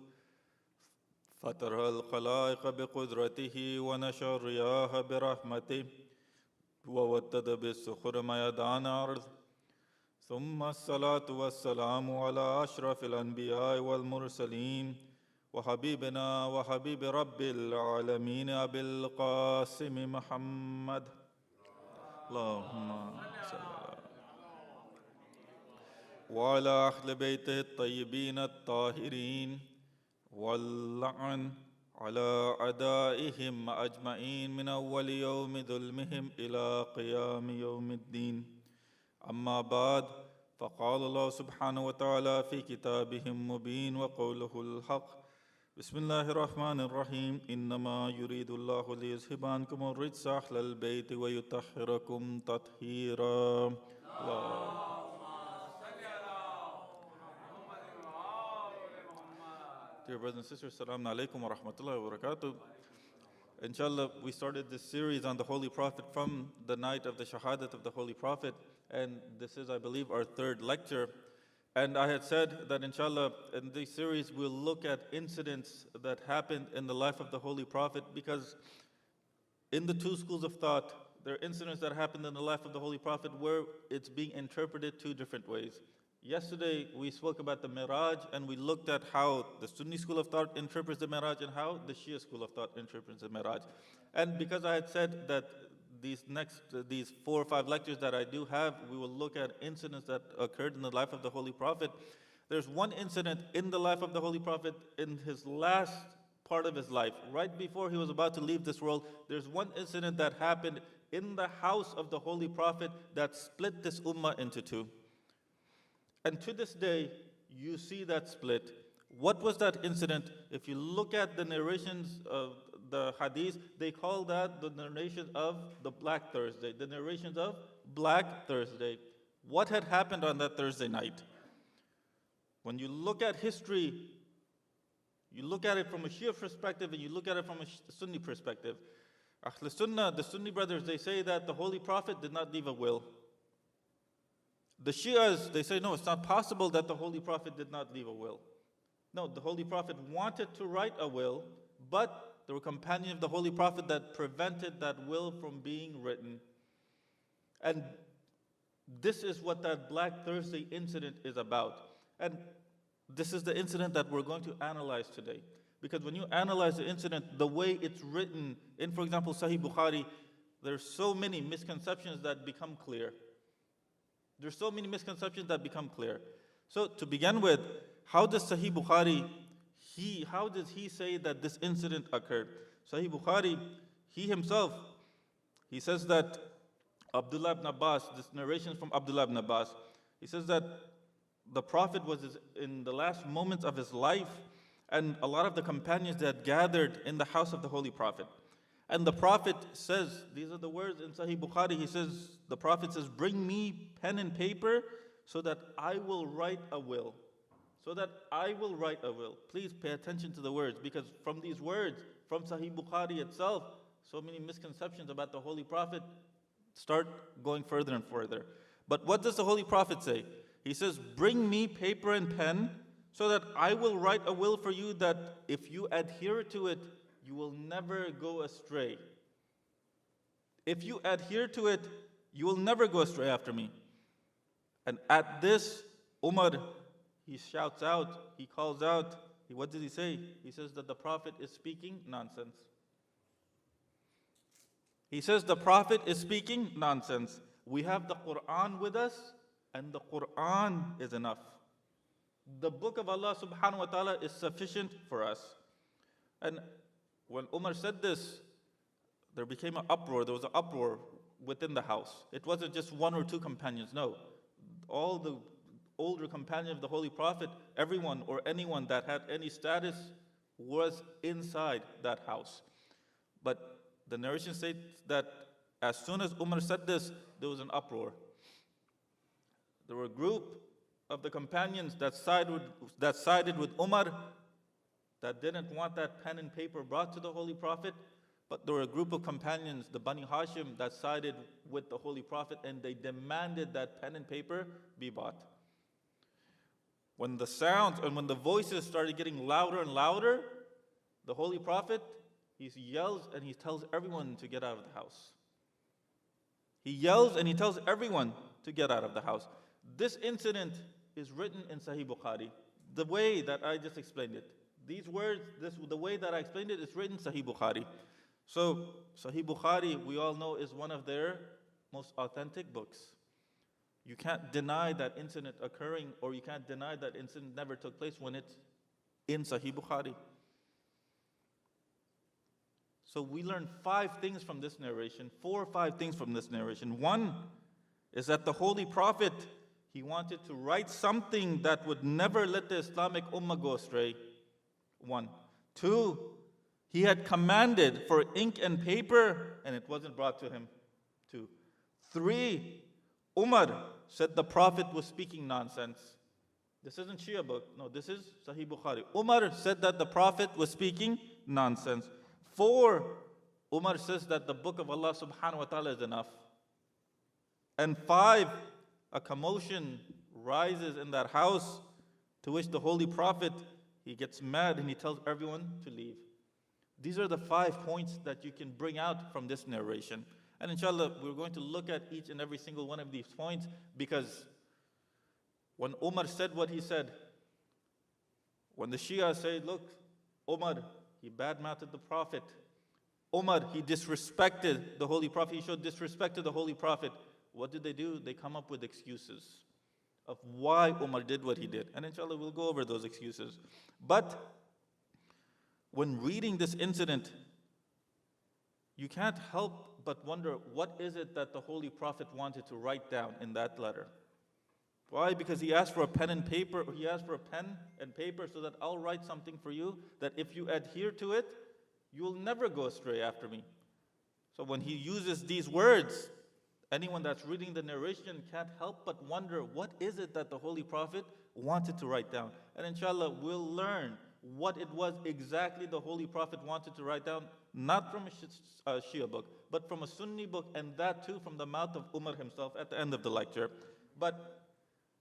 فطر الخلائق بقدرته ونشر الرياح برحمته وودد بالسخر ميدان أرض، ثم الصلاة والسلام على أشرف الأنبياء والمرسلين وحبيبنا وحبيب رب العالمين أبي القاسم محمد اللهم صل على وعلى أهل بيته الطيبين الطاهرين واللعن على أعدائهم أجمعين من أول يوم ظلمهم إلى قيام يوم الدين. أما بعد، فقال الله سبحانه وتعالى في كتابه المبين وقوله الحق: بسم الله الرحمن الرحيم. إنما يريد الله ليذهب عنكم الرجس أهل البيت ويطهركم تطهيرا. Dear brothers and sisters, Assalamu alaikum wa rahmatullahi wa barakatuh. Inshallah, we started this series on the Holy Prophet from the night of the Shahadat of the Holy Prophet, and this is, I believe, our third lecture. And I had said that inshallah, in this series, we'll look at incidents that happened in the life of the Holy Prophet, because in the two schools of thought, there are incidents that happened in the life of the Holy Prophet where it's being interpreted two different ways. Yesterday, we spoke about the Miraj, and we looked at how the Sunni school of thought interprets the Miraj and how the Shia school of thought interprets the Miraj. And because I had said that these 4 or 5 lectures that I do have, we will look at incidents that occurred in the life of the Holy Prophet. There's one incident in the life of the Holy Prophet in his last part of his life, right before he was about to leave this world. There's one incident that happened in the house of the Holy Prophet that split this ummah into two. And to this day, you see that split. What was that incident? If you look at the narrations of the hadith, they call that the narrations of the Black Thursday, the narrations of Black Thursday. What had happened on that Thursday night? When you look at history, you look at it from a Shia perspective and you look at it from a Sunni perspective. Ahl Sunnah, the Sunni brothers, they say that the Holy Prophet did not leave a will. The Shias, they say, no, it's not possible that the Holy Prophet did not leave a will. No, the Holy Prophet wanted to write a will, but there were companions of the Holy Prophet that prevented that will from being written. And this is what that Black Thursday incident is about. And this is the incident that we're going to analyze today. Because when you analyze the incident, the way it's written in, for example, Sahih Bukhari, there's so many misconceptions that become clear. There's so many misconceptions that become clear. So to begin with, how does Sahih Bukhari, how does he say that this incident occurred? Sahih Bukhari, he himself, he says that Abdullah ibn Abbas, this narration from Abdullah ibn Abbas, he says that the Prophet was in the last moments of his life, and a lot of the companions that gathered in the house of the Holy Prophet. And the Prophet says, these are the words in Sahih Bukhari, he says, the Prophet says, bring me pen and paper so that I will write a will. So that I will write a will. Please pay attention to the words, because from these words, from Sahih Bukhari itself, so many misconceptions about the Holy Prophet start going further and further. But what does the Holy Prophet say? He says, bring me paper and pen so that I will write a will for you that if you adhere to it, you will never go astray. If you adhere to it, you will never go astray after me. And at this, Umar, he shouts out, he calls out, what did he say? He says that the Prophet is speaking nonsense. He says the Prophet is speaking nonsense. We have the Quran with us, and the Quran is enough. The book of Allah subhanahu wa ta'ala is sufficient for us. And when Umar said this, there became an uproar. There was an uproar within the house. It wasn't just 1 or 2 companions, no. All the older companions of the Holy Prophet, everyone or anyone that had any status was inside that house. But the narration states that as soon as Umar said this, there was an uproar. There were a group of the companions that sided with Umar, that didn't want that pen and paper brought to the Holy Prophet, but there were a group of companions, the Bani Hashim, that sided with the Holy Prophet, and they demanded that pen and paper be bought. When the sounds and when the voices started getting louder and louder, the Holy Prophet, he yells and he tells everyone to get out of the house. He yells and he tells everyone to get out of the house. This incident is written in Sahih Bukhari, the way that I just explained it. These words, the way that I explained it, is written in Sahih Bukhari. So Sahih Bukhari, we all know, is one of their most authentic books. You can't deny that incident occurring, or you can't deny that incident never took place when it's in Sahih Bukhari. So we learn 5 things from this narration, 4 or 5 things from this narration. One is that the Holy Prophet, he wanted to write something that would never let the Islamic Ummah go astray. 1. 2, he had commanded for ink and paper, and it wasn't brought to him. 2. 3, Umar said the Prophet was speaking nonsense. This isn't Shia book. No, this is Sahih Bukhari. Umar said that the Prophet was speaking nonsense. 4, Umar says that the book of Allah subhanahu wa ta'ala is enough. And 5, a commotion rises in that house, to which the Holy Prophet, he gets mad and he tells everyone to leave. These are the 5 points that you can bring out from this narration. And inshallah, we're going to look at each and every single one of these points, because when Umar said what he said, when the Shia say, look, Umar, he badmouthed the Prophet. Umar, he disrespected the Holy Prophet. He showed disrespect to the Holy Prophet. What did they do? They come up with excuses of why Umar did what he did. And inshallah, we'll go over those excuses. But when reading this incident, you can't help but wonder, what is it that the Holy Prophet wanted to write down in that letter? Why? Because he asked for a pen and paper. He asked for a pen and paper so that I'll write something for you, that if you adhere to it, you will never go astray after me. So when he uses these words, anyone that's reading the narration can't help but wonder, what is it that the Holy Prophet wanted to write down? And inshallah, we'll learn what it was exactly the Holy Prophet wanted to write down, not from a Shia book, but from a Sunni book, and that too from the mouth of Umar himself at the end of the lecture. But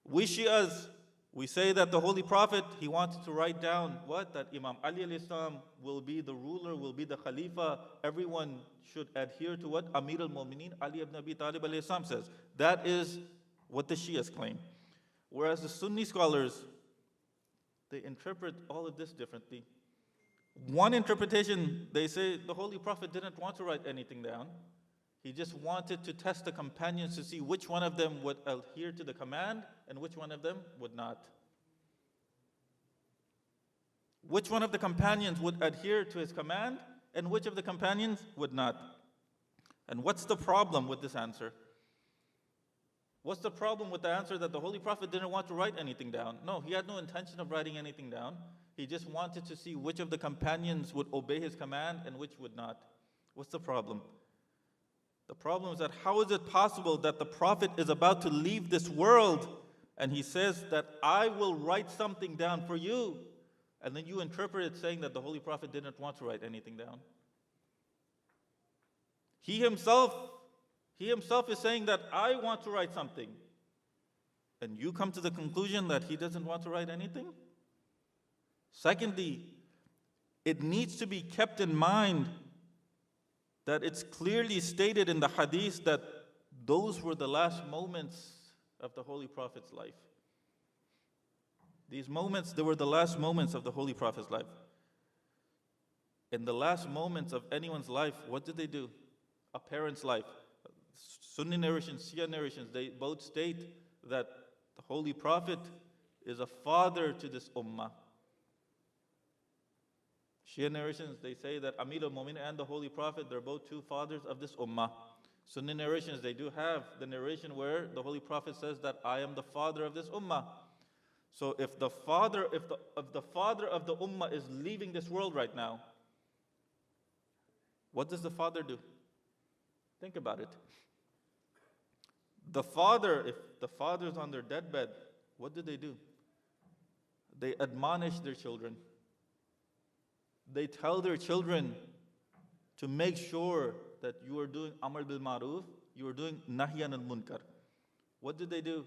we Shias, we say that the Holy Prophet, he wanted to write down what? That Imam Ali alayhi salam will be the ruler, will be the Khalifa. Everyone should adhere to what Amir al-Mu'mineen Ali ibn Abi Talib alayhi salam says. That is what the Shias claim. Whereas the Sunni scholars, they interpret all of this differently. One interpretation, they say the Holy Prophet didn't want to write anything down. He just wanted to test the companions to see which one of them would adhere to the command and which one of them would not. Which one of the companions would adhere to his command and which of the companions would not. And what's the problem with this answer? What's the problem with the answer that the Holy Prophet didn't want to write anything down? No, he had no intention of writing anything down. He just wanted to see which of the companions would obey his command and which would not. What's the problem? The problem is that how is it possible that the Prophet is about to leave this world and he says that I will write something down for you, and then you interpret it saying that the Holy Prophet didn't want to write anything down? He himself is saying that I want to write something, and you come to the conclusion that he doesn't want to write anything? Secondly, it needs to be kept in mind that it's clearly stated in the hadith that those were the last moments of the Holy Prophet's life. These moments, they were the last moments of the Holy Prophet's life. In the last moments of anyone's life, what did they do? A parent's life. Sunni narrations, Shia narrations, they both state that the Holy Prophet is a father to this ummah. Shia narrations, they say that Amir al-Mu'min and the Holy Prophet, they're both two fathers of this ummah. Sunni narrations, they do have the narration where the Holy Prophet says that I am the father of this ummah. So if the father of the ummah is leaving this world right now, what does the father do? Think about it. The father, if the father is on their deathbed, what do? They admonish their children. They tell their children to make sure that you are doing Amr bil Maruf, you are doing Nahyan al Munkar. What do?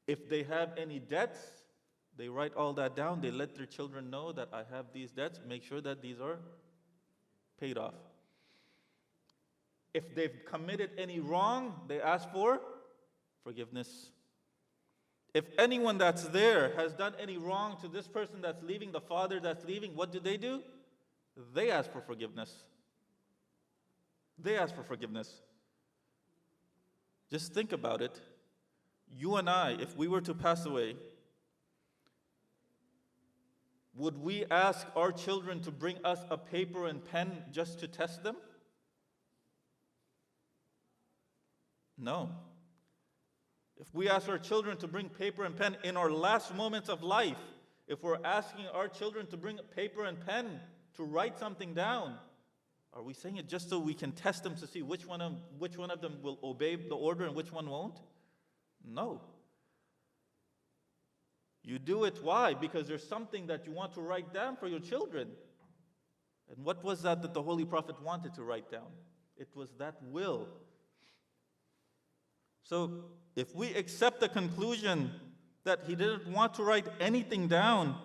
If they have any debts, they write all that down. They let their children know that I have these debts. Make sure that these are paid off. If they've committed any wrong, they ask for forgiveness. If anyone that's there has done any wrong to this person that's leaving, the father that's leaving, what do? They ask for forgiveness. They ask for forgiveness. Just think about it. You and I, if we were to pass away, would we ask our children to bring us a paper and pen just to test them? No. If we ask our children to bring paper and pen in our last moments of life, if we're asking our children to bring paper and pen to write something down, are we saying it just so we can test them to see which one of them will obey the order and which one won't? No. You do it, why? Because there's something that you want to write down for your children. And what was that the Holy Prophet wanted to write down? It was that will. So if we accept the conclusion that he didn't want to write anything down,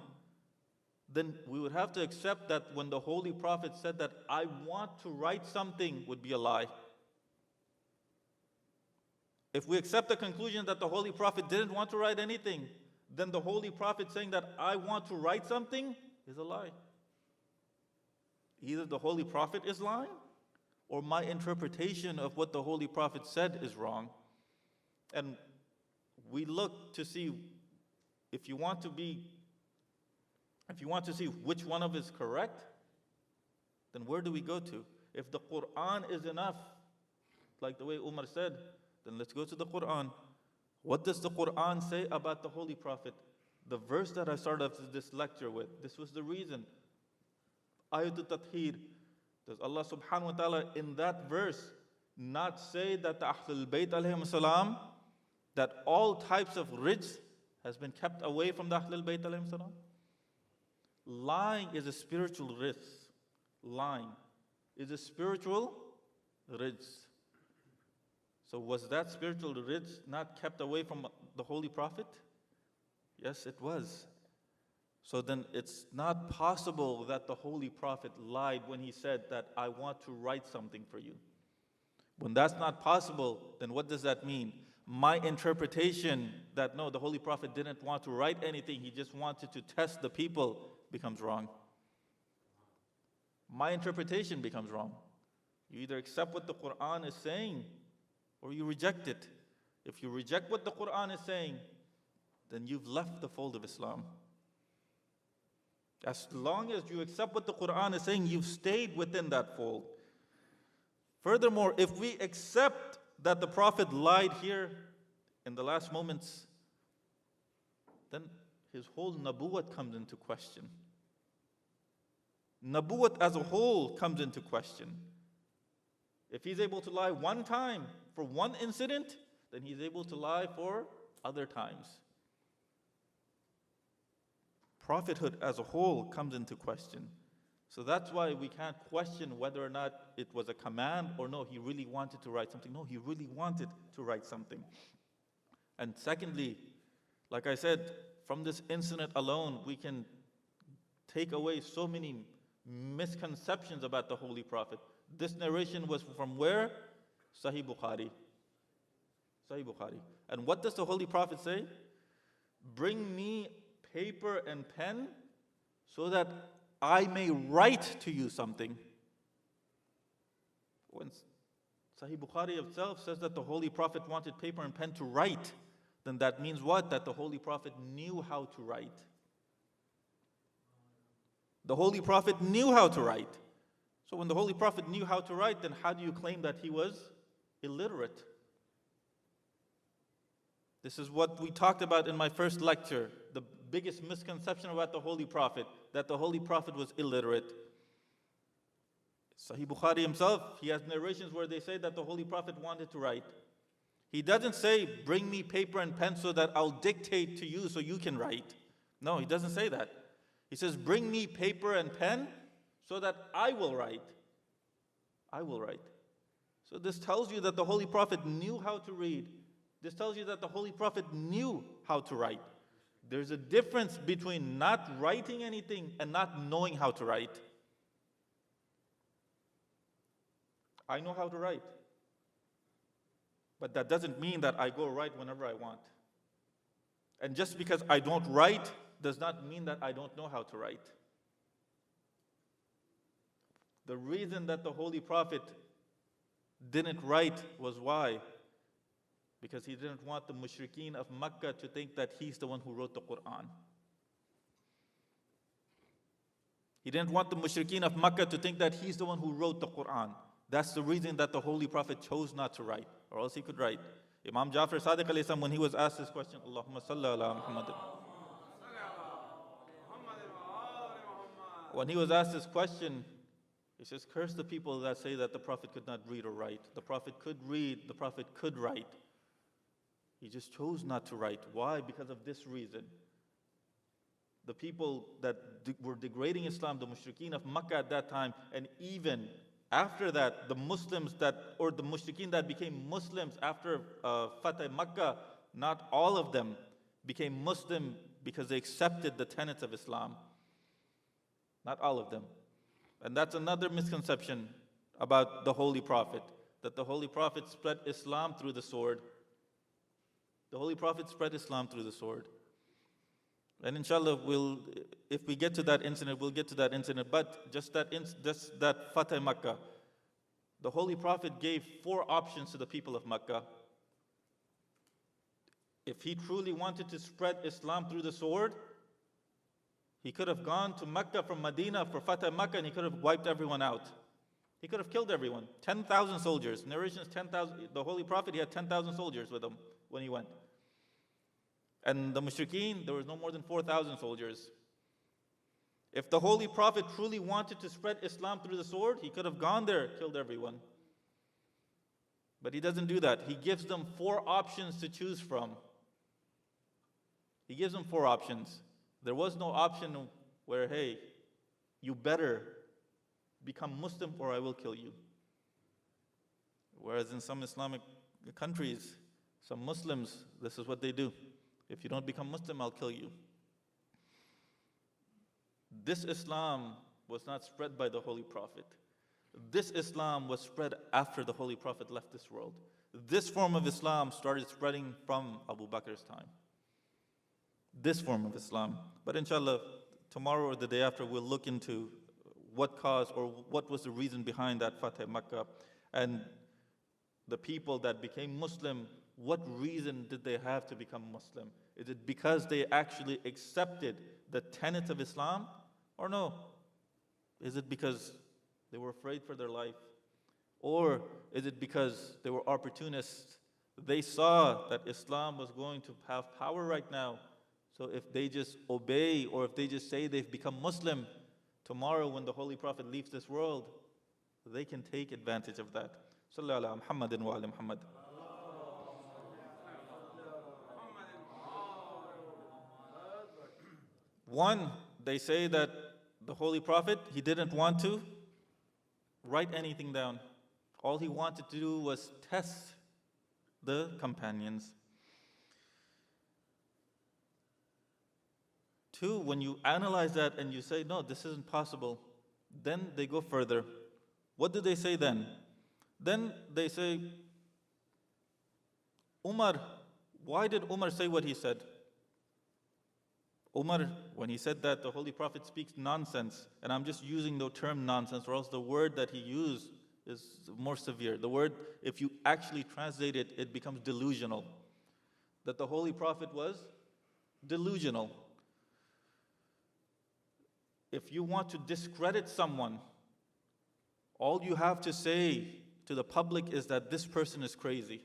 then we would have to accept that when the Holy Prophet said that I want to write something would be a lie. If we accept the conclusion that the Holy Prophet didn't want to write anything, then the Holy Prophet saying that I want to write something is a lie. Either the Holy Prophet is lying, or my interpretation of what the Holy Prophet said is wrong. And we look to see if you want to see which one of is correct, then where do we go to? If the Quran is enough, like the way Umar said, then let's go to the Quran. What does the Quran say about the Holy Prophet? The verse that I started this lecture with, this was the reason. Ayatul Tathir. Does Allah subhanahu wa ta'ala in that verse not say that the Ahlul Bayt alayhim salam, that all types of rijs has been kept away from the Ahlul Bayt alayhim salam? Lying is a spiritual rijs. Lying is a spiritual rijs. So was that spiritual rijs not kept away from the Holy Prophet? Yes, it was. So then it's not possible that the Holy Prophet lied when he said that I want to write something for you. When that's not possible, then what does that mean? My interpretation that no, the Holy Prophet didn't want to write anything, he just wanted to test the people, becomes wrong. My interpretation becomes wrong. You either accept what the Quran is saying or you reject it. If you reject what the Quran is saying, then you've left the fold of Islam. As long as you accept what the Quran is saying, you've stayed within that fold. Furthermore, if we accept that the Prophet lied here in the last moments, then his whole nabuwwat comes into question. Nabuwwat as a whole comes into question. If he's able to lie one time for one incident, then he's able to lie for other times. Prophethood as a whole comes into question. So that's why we can't question whether or not it was a command or no, he really wanted to write something. No, he really wanted to write something. And secondly, like I said, from this incident alone, we can take away so many misconceptions about the Holy Prophet. This narration was from where? Sahih Bukhari. Sahih Bukhari. And what does the Holy Prophet say? Bring me paper and pen so that I may write to you something. When Sahih Bukhari itself says that the Holy Prophet wanted paper and pen to write, then that means what? That the Holy Prophet knew how to write. The Holy Prophet knew how to write. So when the Holy Prophet knew how to write, then how do you claim that he was illiterate? This is what we talked about in my first lecture, the biggest misconception about the Holy Prophet, that the Holy Prophet was illiterate. Sahih Bukhari himself, he has narrations where they say that the Holy Prophet wanted to write. He doesn't say, bring me paper and pen so that I'll dictate to you so you can write. No, he doesn't say that. He says, bring me paper and pen so that I will write. I will write. So this tells you that the Holy Prophet knew how to read. This tells you that the Holy Prophet knew how to write. There's a difference between not writing anything and not knowing how to write. I know how to write. But that doesn't mean that I go write whenever I want. And just because I don't write does not mean that I don't know how to write. The reason that the Holy Prophet didn't write was why? because he didn't want the mushrikeen of Makkah to think that he's the one who wrote the Quran. He didn't want the mushrikeen of Makkah to think that he's the one who wrote the Quran. That's the reason that the Holy Prophet chose not to write, or else he could write. Imam Jafar Sadiq alayhi salam, when he was asked this question, Allahumma salli ala Muhammad. When he was asked this question, he says, curse the people that say that the Prophet could not read or write. The Prophet could read, the Prophet could write. He just chose not to write. Why? Because of this reason. The people that were degrading Islam, the mushrikeen of Makkah at that time, and even after that, the Muslims or the mushrikeen that became Muslims after Fatah Makkah, not all of them became Muslim because they accepted the tenets of Islam. Not all of them. And that's another misconception about the Holy Prophet, that the Holy Prophet spread Islam through the sword. The Holy Prophet spread Islam through the sword. And inshallah, if we get to that incident, we'll get to that incident. But just that Fatah Makkah, the Holy Prophet gave 4 options to the people of Makkah. If he truly wanted to spread Islam through the sword, he could have gone to Makkah from Medina for Fatah Makkah, and he could have wiped everyone out. He could have killed everyone. 10,000 soldiers. Narrations 10,000. The Holy Prophet, he had 10,000 soldiers with him when he went. And the mushrikeen, there was no more than 4,000 soldiers. If the Holy Prophet truly wanted to spread Islam through the sword, he could have gone there, killed everyone. But he doesn't do that. He gives them 4 options to choose from. He gives them 4 options. There was no option where, hey, you better become Muslim or I will kill you. Whereas in some Islamic countries, some Muslims, this is what they do. If you don't become Muslim, I'll kill you. This Islam was not spread by the Holy Prophet. This Islam was spread after the Holy Prophet left this world. This form of Islam started spreading from Abu Bakr's time. This form of Islam. But inshallah, tomorrow or the day after, we'll look into what caused or what was the reason behind that Fatah Makkah. And the people that became Muslim, what reason did they have to become Muslim? Is it because they actually accepted the tenets of Islam, or no? Is it because they were afraid for their life? Or is it because they were opportunists? They saw that Islam was going to have power right now. So if they just obey, or if they just say they've become Muslim, tomorrow when the Holy Prophet leaves this world, they can take advantage of that. Sallallahu ala Muhammadin wa ala Muhammad. One, they say that the Holy Prophet, he didn't want to write anything down. All he wanted to do was test the companions. 2, when you analyze that and you say, no, this isn't possible, then they go further. What do they say then? Then they say, Umar, why did Umar say what he said? Umar, when he said that the Holy Prophet speaks nonsense, and I'm just using the term nonsense, or else the word that he used is more severe. The word, if you actually translate it, it becomes delusional. That the Holy Prophet was delusional. If you want to discredit someone, all you have to say to the public is that this person is crazy.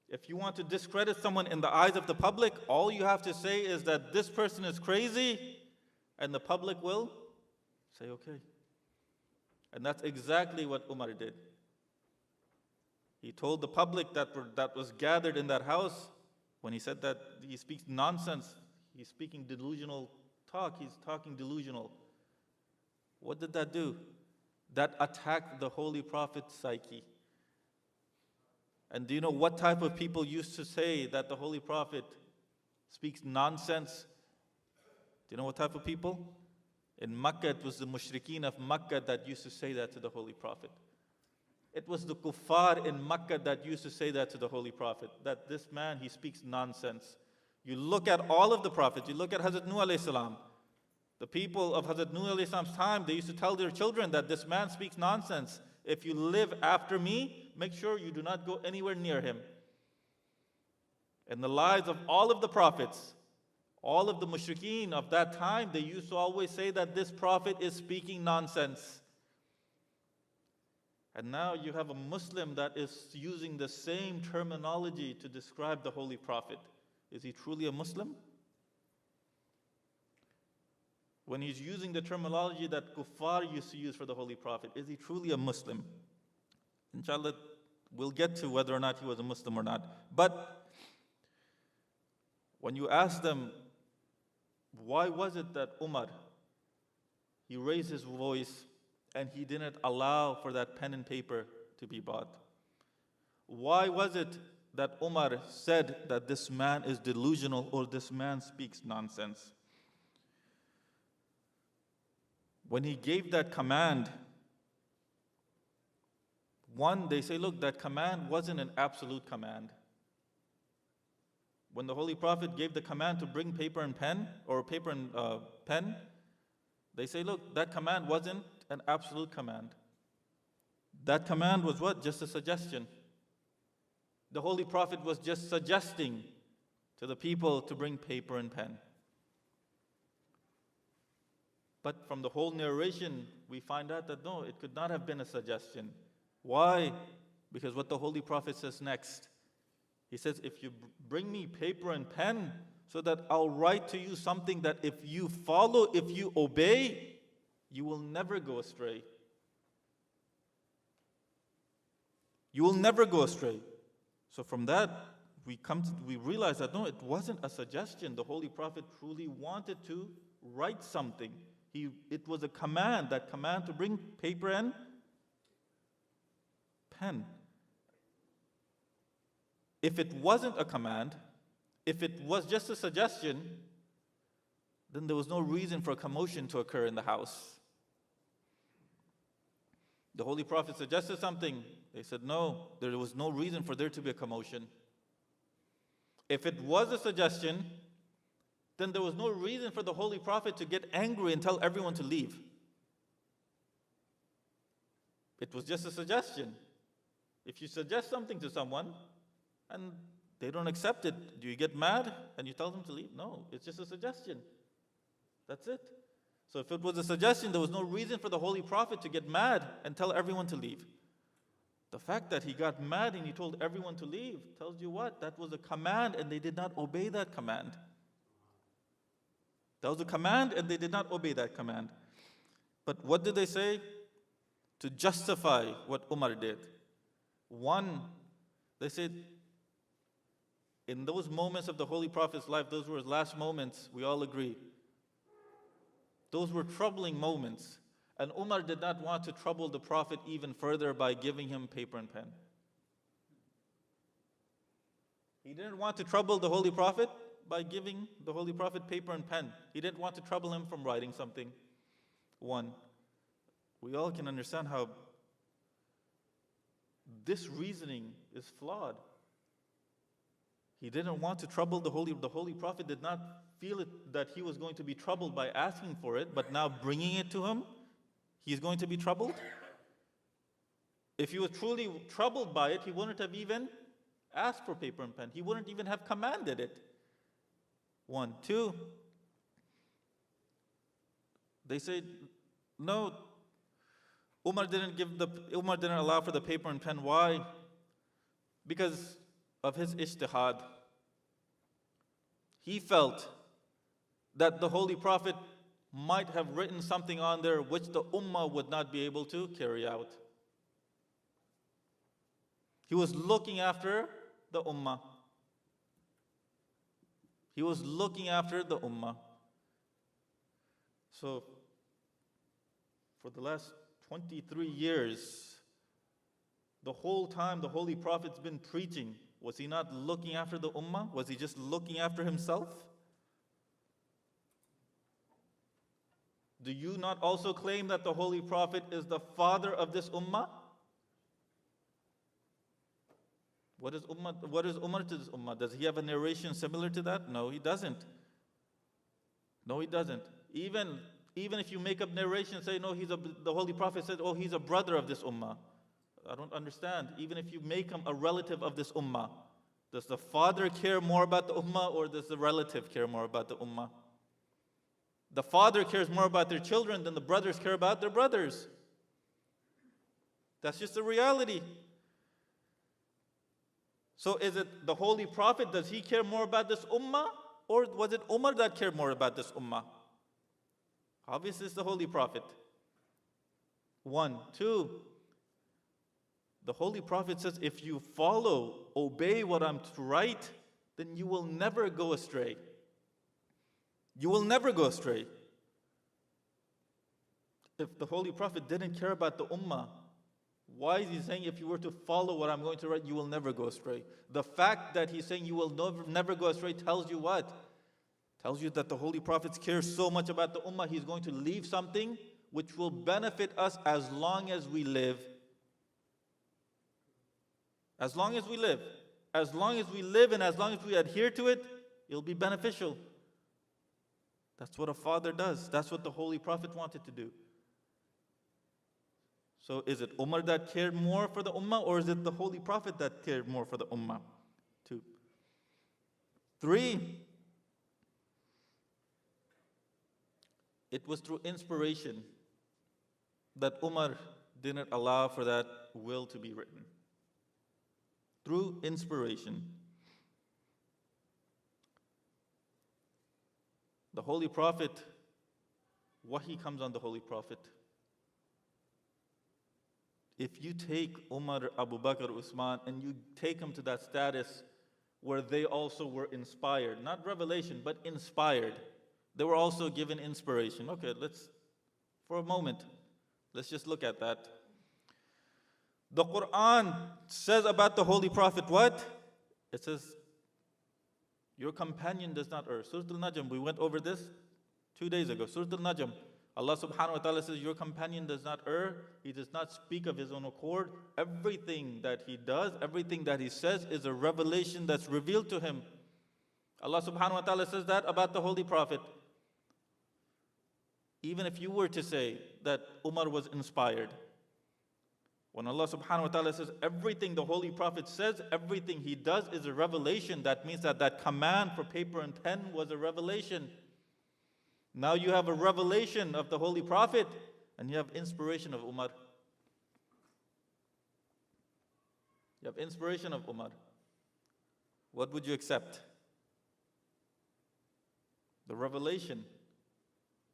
If you want to discredit someone in the eyes of the public, all you have to say is that this person is crazy, and the public will say, okay. And that's exactly what Umar did. He told the public that was gathered in that house, when he said that he speaks nonsense, he's speaking delusional talk, he's talking delusional. What did that do? That attacked the Holy Prophet's psyche. And do you know what type of people used to say that the Holy Prophet speaks nonsense? Do you know what type of people? In Makkah, it was the mushrikeen of Makkah that used to say that to the Holy Prophet. It was the kuffar in Makkah that used to say that to the Holy Prophet, that this man, he speaks nonsense. You look at all of the prophets, you look at Hazrat Nuh alayhi salam. The people of Hazrat Nuh alayhi salam's time, they used to tell their children that this man speaks nonsense. If you live after me, make sure you do not go anywhere near him. In the lives of all of the prophets, all of the mushrikeen of that time, they used to always say that this prophet is speaking nonsense. And now you have a Muslim that is using the same terminology to describe the Holy Prophet. Is he truly a Muslim? When he's using the terminology that kuffar used to use for the Holy Prophet, is he truly a Muslim? Inshallah, we'll get to whether or not he was a Muslim or not. But when you ask them, why was it that Umar, he raised his voice and he didn't allow for that pen and paper to be bought? Why was it that Umar said that this man is delusional or this man speaks nonsense? When he gave that command, one, they say, look, that command wasn't an absolute command. When the Holy Prophet gave the command to bring paper and pen, or paper and pen, they say, look, that command wasn't an absolute command. That command was what? Just a suggestion. The Holy Prophet was just suggesting to the people to bring paper and pen. But from the whole narration, we find out that no, it could not have been a suggestion. Why? Because what the Holy Prophet says next. He says, if you bring me paper and pen, so that I'll write to you something that if you follow, if you obey, you will never go astray. You will never go astray. So from that, we realize that no, it wasn't a suggestion. The Holy Prophet truly wanted to write something. It was a command, that command to bring paper and pen. If it wasn't a command, if it was just a suggestion, then there was no reason for a commotion to occur in the house. The Holy Prophet suggested something. They said no, there was no reason for there to be a commotion. If it was a suggestion, then there was no reason for the Holy Prophet to get angry and tell everyone to leave. It was just a suggestion. If you suggest something to someone and they don't accept it, do you get mad and you tell them to leave? No, it's just a suggestion. That's it. So if it was a suggestion, there was no reason for the Holy Prophet to get mad and tell everyone to leave. The fact that he got mad and he told everyone to leave tells you what? That was a command and they did not obey that command. That was a command and they did not obey that command. But what did they say? To justify what Umar did. One, they said, in those moments of the Holy Prophet's life, those were his last moments, we all agree. Those were troubling moments. And Umar did not want to trouble the Prophet even further by giving him paper and pen. He didn't want to trouble the Holy Prophet by giving the Holy Prophet paper and pen. He didn't want to trouble him from writing something. One, we all can understand how this reasoning is flawed. He didn't want to trouble the Holy Prophet did not feel it that he was going to be troubled by asking for it, but now bringing it to him, he's going to be troubled? If he was truly troubled by it, he wouldn't have even asked for paper and pen. He wouldn't even have commanded it. One. Two, they say, no, Umar didn't allow for the paper and pen. Why? Because of his ijtihad. He felt that the Holy Prophet might have written something on there which the Ummah would not be able to carry out. He was looking after the Ummah. He was looking after the Ummah. So, for the last 23 years, the whole time the Holy Prophet's been preaching, was he not looking after the Ummah? Was he just looking after himself? Do you not also claim that the Holy Prophet is the father of this Ummah? What is Umar to this Ummah? Does he have a narration similar to that? No, he doesn't. No, he doesn't. Even if you make up narration, say, no, the Holy Prophet said, oh, he's a brother of this Ummah. I don't understand. Even if you make him a relative of this ummah, does the father care more about the ummah or does the relative care more about the ummah? The father cares more about their children than the brothers care about their brothers. That's just the reality. So is it the Holy Prophet, does he care more about this ummah? Or was it Umar that cared more about this ummah? Obviously it's the Holy Prophet. 1. 2. The Holy Prophet says, if you follow, obey what I'm to write, then you will never go astray. You will never go astray. If the Holy Prophet didn't care about the ummah, why is he saying if you were to follow what I'm going to write, you will never go astray? The fact that he's saying you will never go astray tells you what? Tells you that the Holy Prophet cares so much about the ummah, he's going to leave something which will benefit us as long as we live. As long as we live. As long as we live and as long as we adhere to it, it'll be beneficial. That's what a father does. That's what the Holy Prophet wanted to do. So is it Umar that cared more for the ummah or is it the Holy Prophet that cared more for the ummah? 2. 3. It was through inspiration that Umar didn't allow for that will to be written. Through inspiration. The Holy Prophet, wahi comes on the Holy Prophet. If you take Umar, Abu Bakr, Usman, and you take them to that status where they also were inspired, not revelation, but inspired. They were also given inspiration. Okay, for a moment, let's just look at that. The Quran says about the Holy Prophet what? It says, your companion does not err. Surah Al-Najm, we went over this 2 days ago. Surah Al-Najm, Allah subhanahu wa ta'ala says, your companion does not err. He does not speak of his own accord. Everything that he does, everything that he says is a revelation that's revealed to him. Allah subhanahu wa ta'ala says that about the Holy Prophet. Even if you were to say that Umar was inspired, when Allah subhanahu wa ta'ala says everything the Holy Prophet says, everything he does is a revelation, that means that that command for paper and pen was a revelation. Now you have a revelation of the Holy Prophet and you have inspiration of Umar. You have inspiration of Umar. What would you accept? The revelation.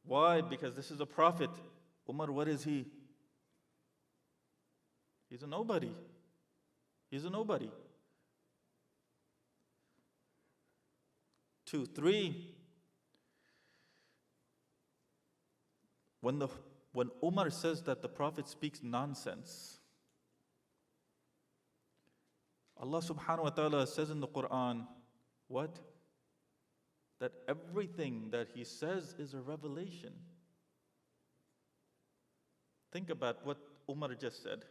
Why? Because this is a prophet. Umar, what is he? He's a nobody. He's a nobody. 2, 3. When Umar says that the Prophet speaks nonsense, Allah subhanahu wa ta'ala says in the Quran, what? That everything that he says is a revelation. Think about what Umar just said.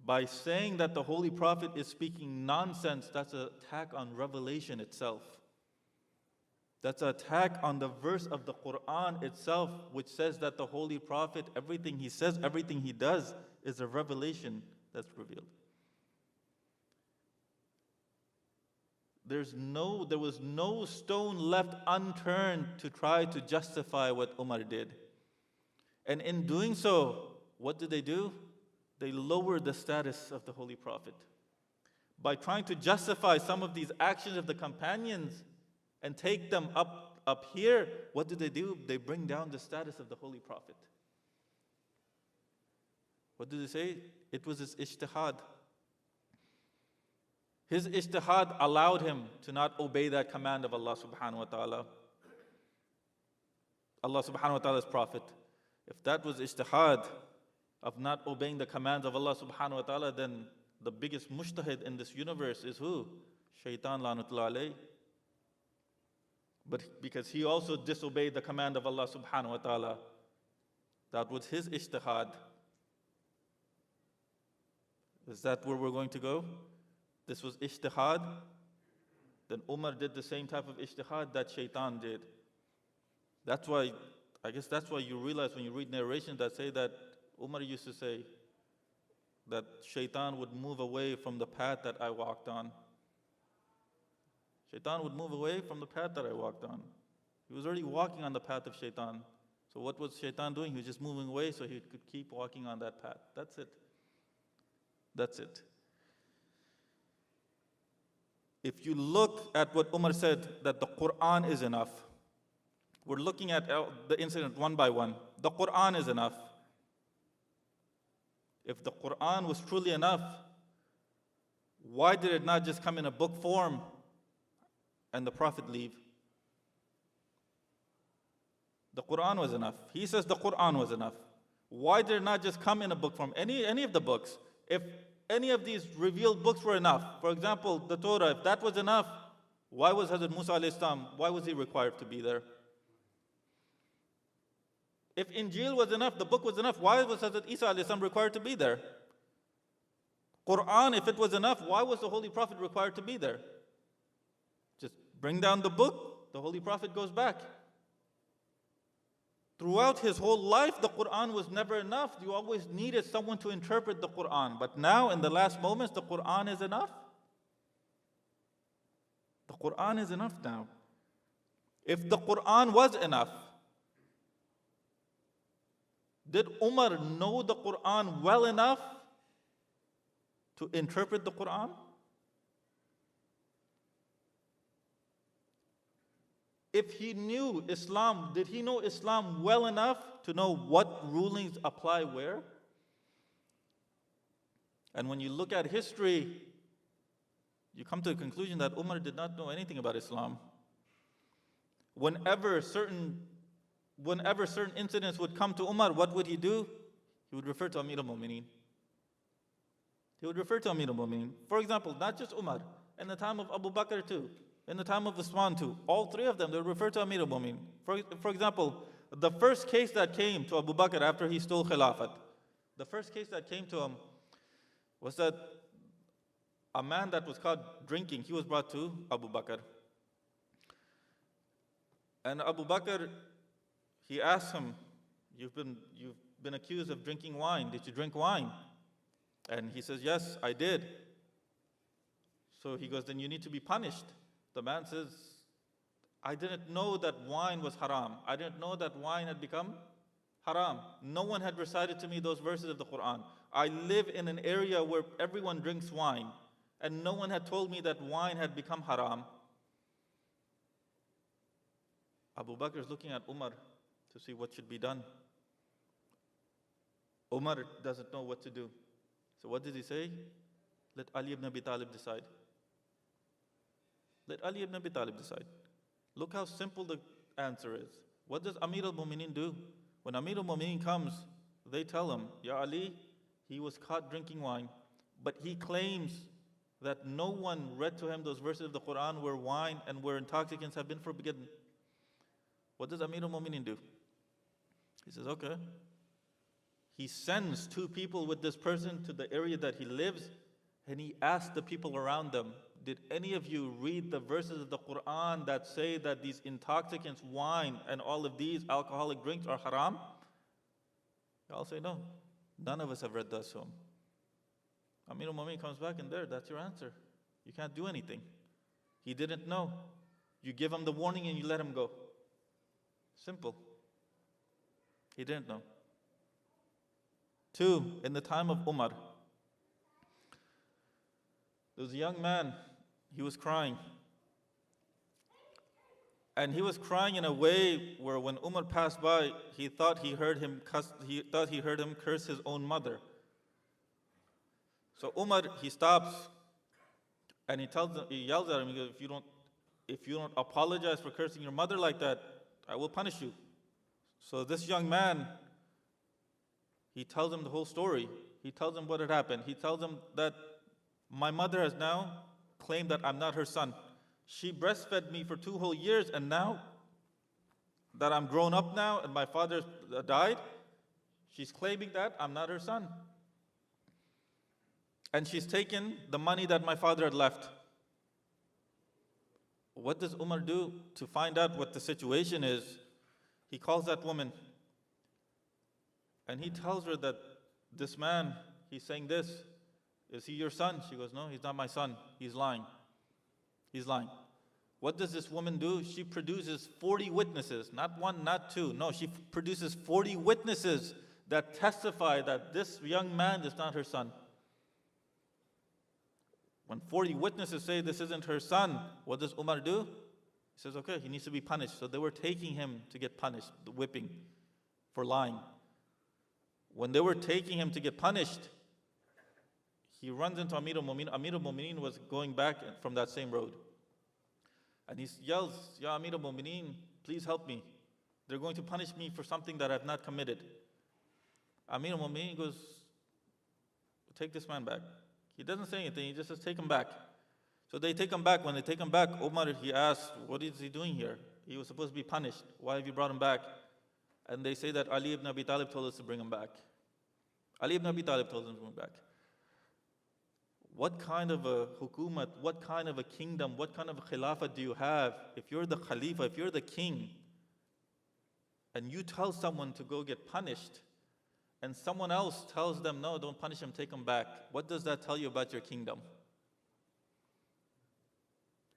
By saying that the Holy Prophet is speaking nonsense, that's an attack on revelation itself. That's an attack on the verse of the Quran itself, which says that the Holy Prophet, everything he says, everything he does, is a revelation that's revealed. There was no stone left unturned to try to justify what Umar did. And in doing so, what did they do? They lowered the status of the Holy Prophet. By trying to justify some of these actions of the companions and take them up here, what do? They bring down the status of the Holy Prophet. What did they say? It was his ijtihad. His ijtihad allowed him to not obey that command of Allah subhanahu wa ta'ala. Allah subhanahu wa ta'ala's Prophet. If that was ijtihad of not obeying the commands of Allah subhanahu wa ta'ala, then the biggest mujtahid in this universe is who? Shaitan la'natullah alayh. But because he also disobeyed the command of Allah subhanahu wa ta'ala, that was his ijtihad. Is that where we're going to go? This was ijtihad. Then Umar did the same type of ijtihad that Shaitan did. That's why, I guess that's why you realize when you read narrations that say that Umar used to say, that shaitan would move away from the path that I walked on. Shaitan would move away from the path that I walked on. He was already walking on the path of shaitan. So what was shaitan doing? He was just moving away so he could keep walking on that path. That's it. That's it. If you look at what Umar said, that the Quran is enough. We're looking at the incident one by one. The Quran is enough. If the Quran was truly enough, why did it not just come in a book form and the Prophet leave? The Quran was enough. He says the Quran was enough. Why did it not just come in a book form? Any of the books. If any of these revealed books were enough, for example, the Torah, if that was enough, why was Hazrat Musa alayhi salam, why was he required to be there? If Injil was enough, the book was enough, why was Hazrat Isa alayhi salam required to be there? Quran, if it was enough, why was the Holy Prophet required to be there? Just bring down the book, the Holy Prophet goes back. Throughout his whole life, the Quran was never enough. You always needed someone to interpret the Quran. But now, in the last moments, the Quran is enough. The Quran is enough now. If the Quran was enough, did Umar know the Quran well enough to interpret the Quran? If he knew Islam, did he know Islam well enough to know what rulings apply where? And when you look at history, you come to the conclusion that Umar did not know anything about Islam. Whenever certain incidents would come to Umar, what would he do? He would refer to Amir al-Mu'mineen. He would refer to Amir al-Mu'mineen. For example, not just Umar, in the time of Abu Bakr too, in the time of Usman too, all three of them, they would refer to Amir al-Mu'mineen. For example, the first case that came to Abu Bakr after he stole Khilafat, the first case that came to him was that a man that was caught drinking, he was brought to Abu Bakr. And Abu Bakr, he asked him, you've been accused of drinking wine. Did you drink wine? And he says, yes, I did. So he goes, then you need to be punished. The man says, I didn't know that wine was haram. I didn't know that wine had become haram. No one had recited to me those verses of the Quran. I live in an area where everyone drinks wine, and no one had told me that wine had become haram. Abu Bakr is looking at Umar to see what should be done. Umar doesn't know what to do. So what did he say? Let Ali ibn Abi Talib decide. Let Ali ibn Abi Talib decide. Look how simple the answer is. What does Amir al-Mu'mineen do? When Amir al-Mu'mineen comes, they tell him, Ya Ali, he was caught drinking wine, but he claims that no one read to him those verses of the Quran where wine and where intoxicants have been forbidden. What does Amir al-Mu'mineen do? He says, okay. He sends two people with this person to the area that he lives, and he asks the people around them, did any of you read the verses of the Quran that say that these intoxicants, wine, and all of these alcoholic drinks are haram? They all say no. None of us have read that. So Amir al-Mu'mineen comes back and that's your answer. You can't do anything. He didn't know. You give him the warning and you let him go. Simple. He didn't know. 2, in the time of Umar, there was a young man, he was crying. And he was crying in a way where when Umar passed by, he thought he heard him curse his own mother. So Umar, he stops and he yells at him, he goes, if you don't apologize for cursing your mother like that, I will punish you. So this young man, he tells him the whole story. He tells him what had happened. He tells him that my mother has now claimed that I'm not her son. She breastfed me for 2 whole years, and now that I'm grown up now and my father died, she's claiming that I'm not her son. And she's taken the money that my father had left. What does Umar do to find out what the situation is? He calls that woman and he tells her that this man, he's saying this. Is he your son? She goes, no, he's not my son. He's lying. He's lying. What does this woman do? She produces 40 witnesses, not one, not two. No, she produces 40 witnesses that testify that this young man is not her son. When 40 witnesses say this isn't her son, what does Umar do? He says, okay, he needs to be punished. So they were taking him to get punished, the whipping, for lying. When they were taking him to get punished, he runs into Amir al-Mu'minin. Amir al-Mu'minin was going back from that same road. And he yells, Ya Amir al-Mu'minin, please help me. They're going to punish me for something that I've not committed. Amir al-Mu'minin goes, take this man back. He doesn't say anything, he just says, take him back. So they take him back. When they take him back, Umar, he asks, what is he doing here? He was supposed to be punished. Why have you brought him back? And they say that Ali ibn Abi Talib told us to bring him back. Ali ibn Abi Talib told them to bring him back. What kind of a hukumat, what kind of a kingdom, what kind of a khilafah do you have if you're the khalifa, if you're the king, and you tell someone to go get punished, and someone else tells them, no, don't punish him, take him back? What does that tell you about your kingdom?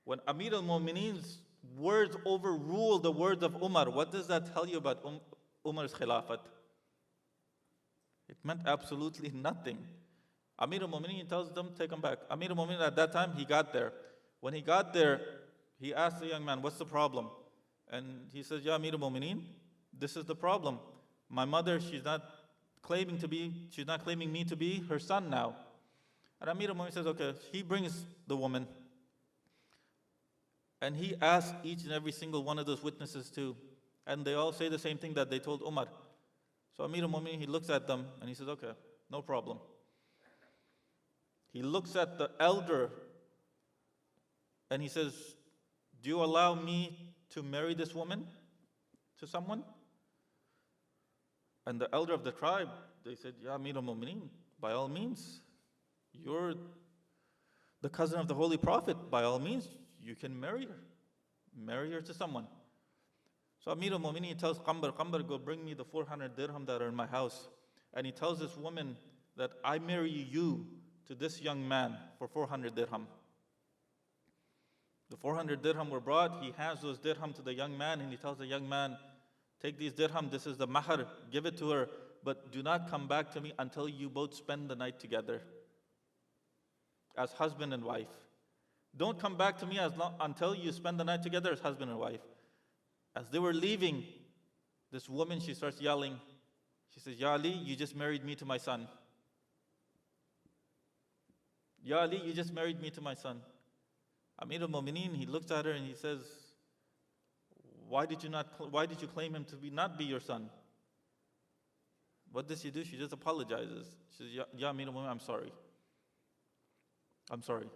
When Amir al-Mu'minin's words overrule the words of Umar, what does that tell you about Umar's khilafat? It meant absolutely nothing. Amir al-Mu'minin tells them, take him back. Amir al-Mu'minin at that time, he got there. When he got there, he asked the young man, what's the problem? And he says, Ya Amir al-Mu'minin, this is the problem. My mother, she's not claiming me to be her son now. And Amir al-Mu'minin says, okay. He brings the woman. And he asks each and every single one of those witnesses too. And they all say the same thing that they told Umar. So Amir al-Mu'minin, he looks at them and he says, okay, no problem. He looks at the elder and he says, do you allow me to marry this woman to someone? And the elder of the tribe, they said, Ya Amir al-Mu'minin, by all means. You're the cousin of the Holy Prophet. By all means, you can marry her. Marry her to someone. So Amir al-Mu'minin tells Qambar, go bring me the 400 dirham that are in my house. And he tells this woman that I marry you to this young man for 400 dirham. The 400 dirham were brought. He hands those dirham to the young man and he tells the young man, take these dirham, this is the mahar, give it to her, but do not come back to me until you both spend the night together as husband and wife. Don't come back to me until you spend the night together as husband and wife. As they were leaving, this woman, she starts yelling. She says, Ya Ali, you just married me to my son. Ya Ali, you just married me to my son. Amir al-Mu'minin, he looks at her and he says, why did you claim him to not be your son? What does she do? She just apologizes. She says, Ya Amir al-Mu'minin, I'm sorry. I'm sorry.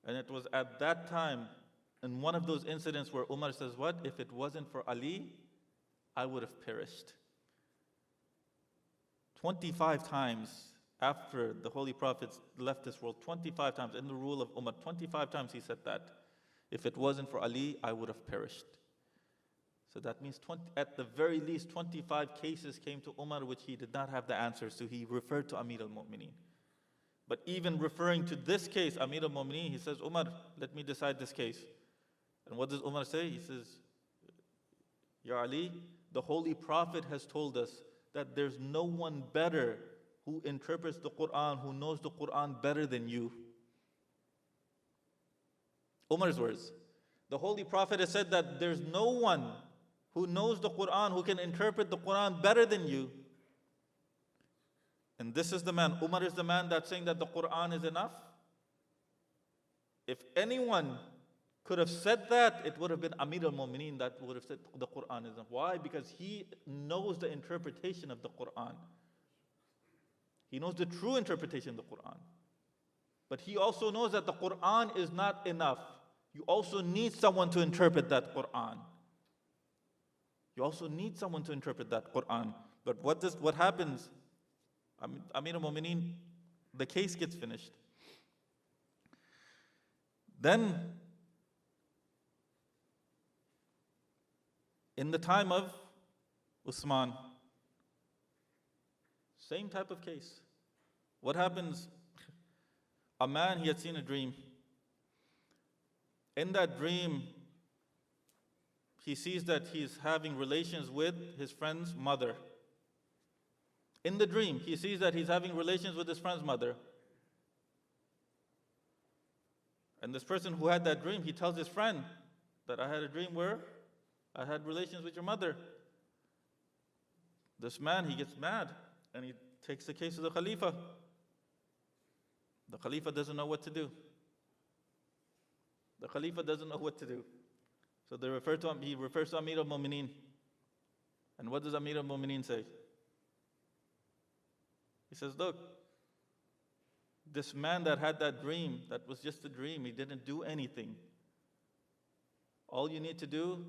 And it was at that time, in one of those incidents where Umar says, what? If it wasn't for Ali, I would have perished. 25 times after the Holy Prophet left this world, 25 times in the rule of Umar, 25 times he said that. If it wasn't for Ali, I would have perished. So that means at the very least 25 cases came to Umar which he did not have the answers to. He referred to Amir al-Mu'minin. But even referring to this case, Amir al-Mu'minin, he says, Umar, let me decide this case. And what does Umar say? He says, Ya Ali, the Holy Prophet has told us that there's no one better who interprets the Quran, who knows the Quran better than you. Umar's words. The Holy Prophet has said that there's no one who knows the Quran, who can interpret the Quran better than you. And this is the man, Umar is the man that's saying that the Quran is enough. If anyone could have said that, it would have been Amir al-Mu'minin that would have said the Quran is enough. Why? Because he knows the interpretation of the Quran. He knows the true interpretation of the Quran. But he also knows that the Quran is not enough. You also need someone to interpret that Quran. You also need someone to interpret that Quran. But what happens? Amir al-Mu'minin, the case gets finished. Then, in the time of Usman, same type of case. What happens? A man, he had seen a dream. In that dream, he sees that he's having relations with his friend's mother. In the dream, he sees that he's having relations with his friend's mother. And this person who had that dream, he tells his friend that I had a dream where I had relations with your mother. This man, he gets mad and he takes the case to the Khalifa. The Khalifa doesn't know what to do. The Khalifa doesn't know what to do. So he refers to Amir al-Mu'mineen. And what does Amir al-Mu'mineen say? He says, look, this man that had that dream, that was just a dream, he didn't do anything. All you need to do,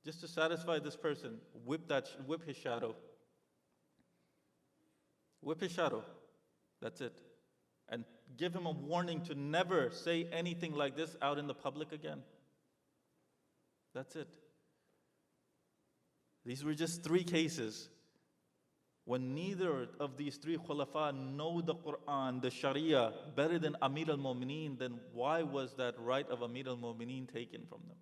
just to satisfy this person, whip his shadow. Whip his shadow. That's it. And give him a warning to never say anything like this out in the public again. That's it. These were just 3 cases. When neither of these 3 khulafa know the Quran, the Sharia, better than Amir al-Mu'mineen, then why was that right of Amir al-Mu'mineen taken from them?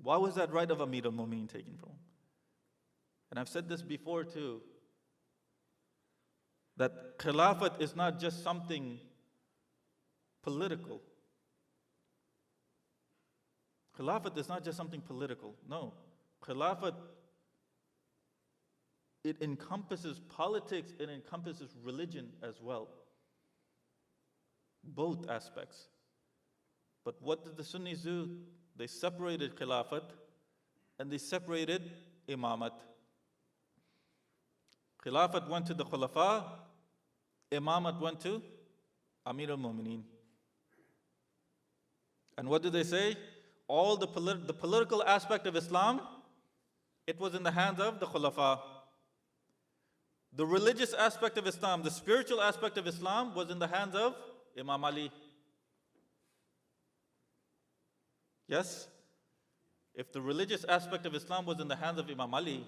Why was that right of Amir al-Mu'mineen taken from them? And I've said this before too, that Khilafat is not just something political. Khilafat is not just something political. No. Khilafat, it encompasses politics, it encompasses religion as well. Both aspects. But what did the Sunnis do? They separated Khilafat and they separated Imamat. Khilafat went to the Khulafa, Imamat went to Amir al-Mu'mineen. And what did they say? All the political aspect of Islam, it was in the hands of the Khulafa. The religious aspect of Islam, the spiritual aspect of Islam was in the hands of Imam Ali. Yes? If the religious aspect of Islam was in the hands of Imam Ali,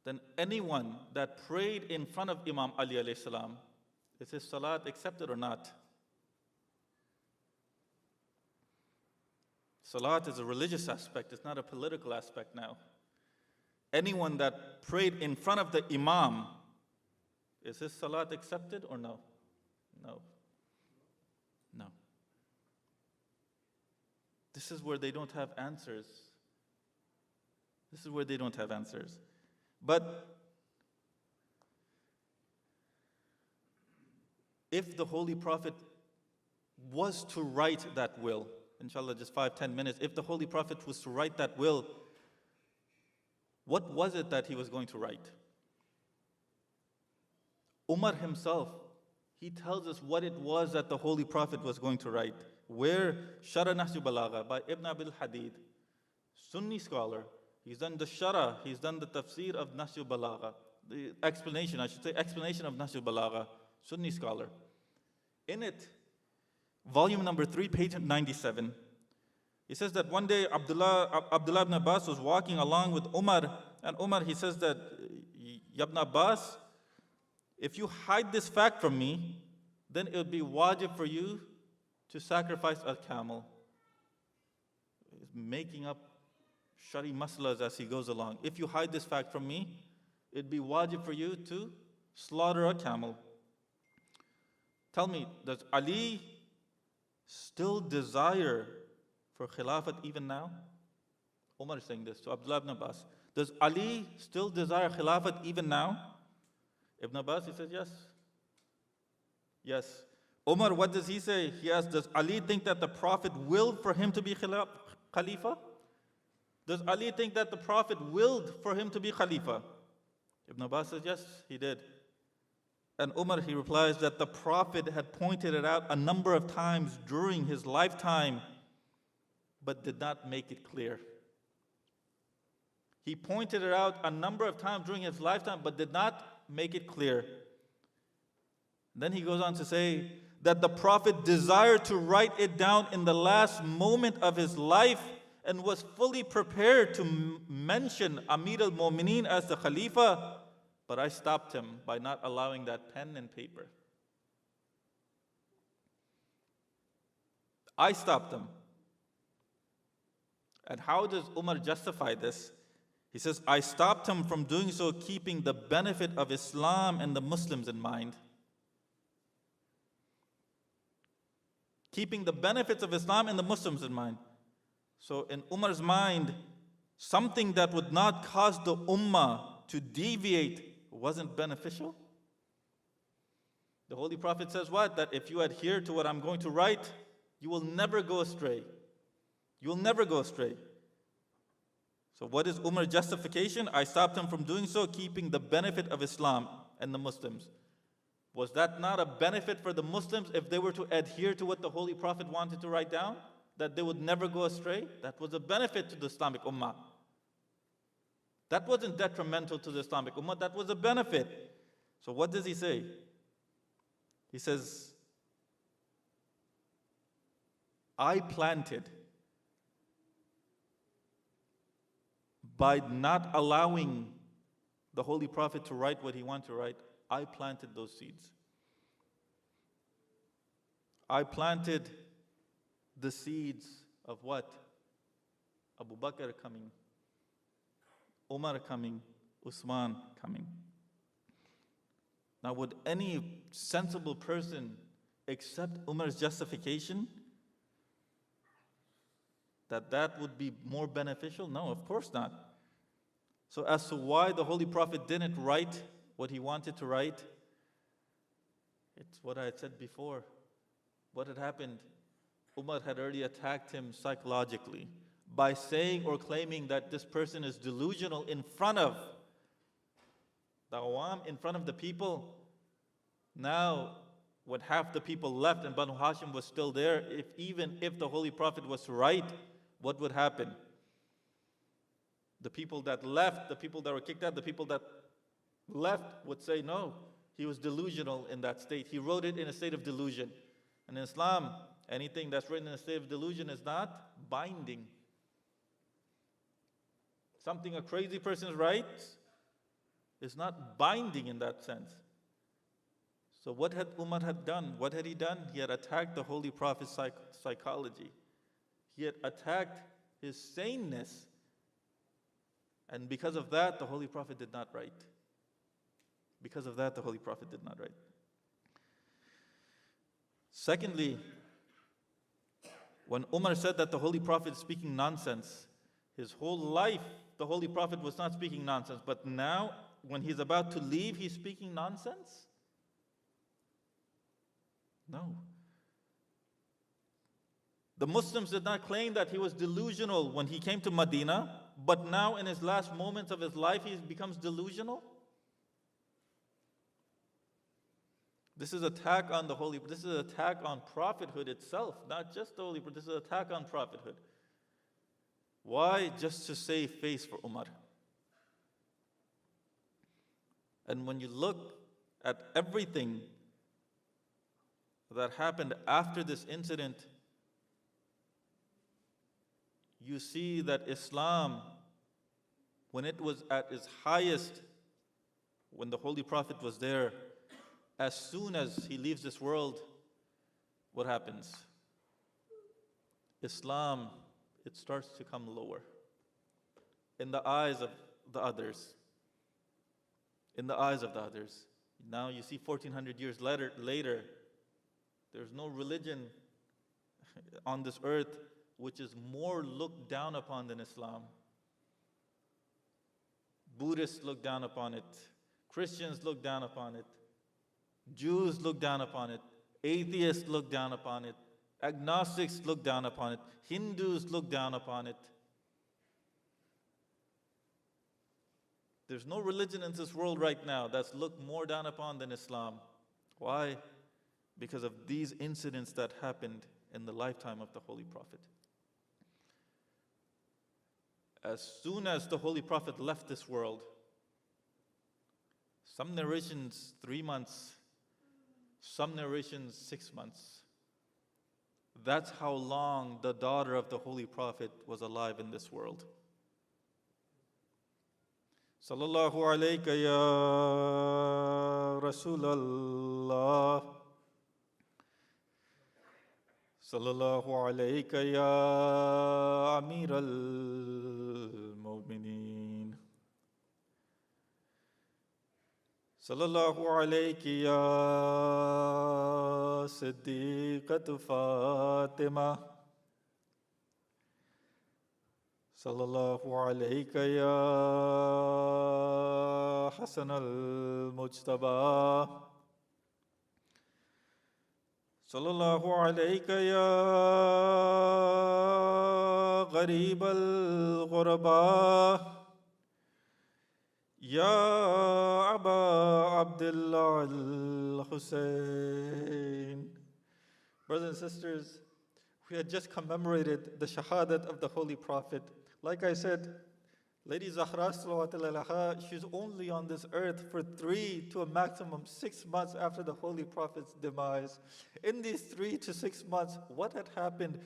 then anyone that prayed in front of Imam Ali alayhi salam, is his salat accepted or not? Salat is a religious aspect, it's not a political aspect now. Anyone that prayed in front of the Imam, is his salat accepted or no? No. No. This is where they don't have answers. This is where they don't have answers. But if the Holy Prophet was to write that will, inshallah just 5-10 minutes, if the Holy Prophet was to write that will, what was it that he was going to write? Umar himself, he tells us what it was that the Holy Prophet was going to write. Where Shara Nahju Balagha by Ibn Abil Hadid, Sunni scholar, he's done the Shara, he's done the tafsir of Nahju Balagha, the explanation, I should say explanation of Nahju Balagha, Sunni scholar. In it, volume number 3, page 97, he says that one day Abdullah ibn Abbas was walking along with Umar, and Umar, he says that, Ibn Abbas, if you hide this fact from me, then it would be wajib for you to sacrifice a camel. He's making up shari maslas as he goes along. If you hide this fact from me, it'd be wajib for you to slaughter a camel. Tell me, does Ali still desire for Khilafat even now? Umar is saying this to Abdullah ibn Abbas. Does Ali still desire Khilafat even now? Ibn Abbas, he says yes. Yes. Umar, what does he say? He asks, does Ali think that the Prophet willed for him to be Khalifa? Does Ali think that the Prophet willed for him to be Khalifa? Ibn Abbas says, yes, he did. And Umar, he replies that the Prophet had pointed it out a number of times during his lifetime, but did not make it clear. He pointed it out a number of times during his lifetime, but did not make it clear. Then he goes on to say that the Prophet desired to write it down in the last moment of his life, and was fully prepared to mention Amir al-Mu'mineen as the Khalifa, but I stopped him by not allowing that pen and paper. I stopped him. And how does Umar justify this? He says, I stopped him from doing so, keeping the benefit of Islam and the Muslims in mind. Keeping the benefits of Islam and the Muslims in mind. So in Umar's mind, something that would not cause the Ummah to deviate wasn't beneficial. The Holy Prophet says what? That if you adhere to what I'm going to write, you will never go astray. You will never go astray. So what is Umar's justification? I stopped him from doing so, keeping the benefit of Islam and the Muslims. Was that not a benefit for the Muslims if they were to adhere to what the Holy Prophet wanted to write down? That they would never go astray? That was a benefit to the Islamic Ummah. That wasn't detrimental to the Islamic Ummah, that was a benefit. So what does he say? He says, I planted, by not allowing the Holy Prophet to write what he wanted to write, I planted those seeds. I planted the seeds of what? Abu Bakr coming, Umar coming, Uthman coming. Now, would any sensible person accept Umar's justification that that would be more beneficial? No, of course not. So as to why the Holy Prophet didn't write what he wanted to write, it's what I had said before. What had happened? Umar had already attacked him psychologically by saying or claiming that this person is delusional in front of the awam, in front of the people. Now, when half the people left and Banu Hashim was still there, even if the Holy Prophet was right, what would happen? The people that left, the people that were kicked out, the people that left would say, no, he was delusional in that state. He wrote it in a state of delusion. And in Islam, anything that's written in a state of delusion is not binding. Something a crazy person writes is not binding in that sense. So what had Umar had done? What had he done? He had attacked the Holy Prophet's psychology. He had attacked his saneness. And because of that, the Holy Prophet did not write. Because of that, the Holy Prophet did not write. Secondly, when Umar said that the Holy Prophet is speaking nonsense, his whole life, the Holy Prophet was not speaking nonsense. But now, when he's about to leave, he's speaking nonsense? No. The Muslims did not claim that he was delusional when he came to Medina, but now in his last moments of his life, he becomes delusional? This is attack on the Holy, this is an attack on prophethood itself, not just the Holy Prophet, this is an attack on prophethood. Why? Just to save face for Umar. And when you look at everything that happened after this incident, you see that Islam, when it was at its highest, when the Holy Prophet was there, as soon as he leaves this world, what happens? Islam, it starts to come lower in the eyes of the others. In the eyes of the others. Now you see 1400 years later, there's no religion on this earth which is more looked down upon than Islam. Buddhists look down upon it. Christians look down upon it. Jews look down upon it. Atheists look down upon it. Agnostics look down upon it. Hindus look down upon it. There's no religion in this world right now that's looked more down upon than Islam. Why? Because of these incidents that happened in the lifetime of the Holy Prophet. As soon as the Holy Prophet left this world, some narrations 3 months, some narrations 6 months, That's how long the daughter of the Holy Prophet was alive in this world. Sallallahu alayka ya Rasulallah. Sallallahu alayka ya Amir al-Mu'mineen. Sallallahu alayki ya Siddiqatu Fatima. Sallallahu alayka ya Hasan al-Mujtaba. Sallallahu alayka ya Gharib al-Ghuraba. Ya Aba Abdullah al-Hussein. Brothers and sisters, we had just commemorated the Shahadat of the Holy Prophet. Like I said, Lady Zahra, she's only on this earth for 3 to a maximum 6 months after the Holy Prophet's demise. In these 3 to 6 months, what had happened?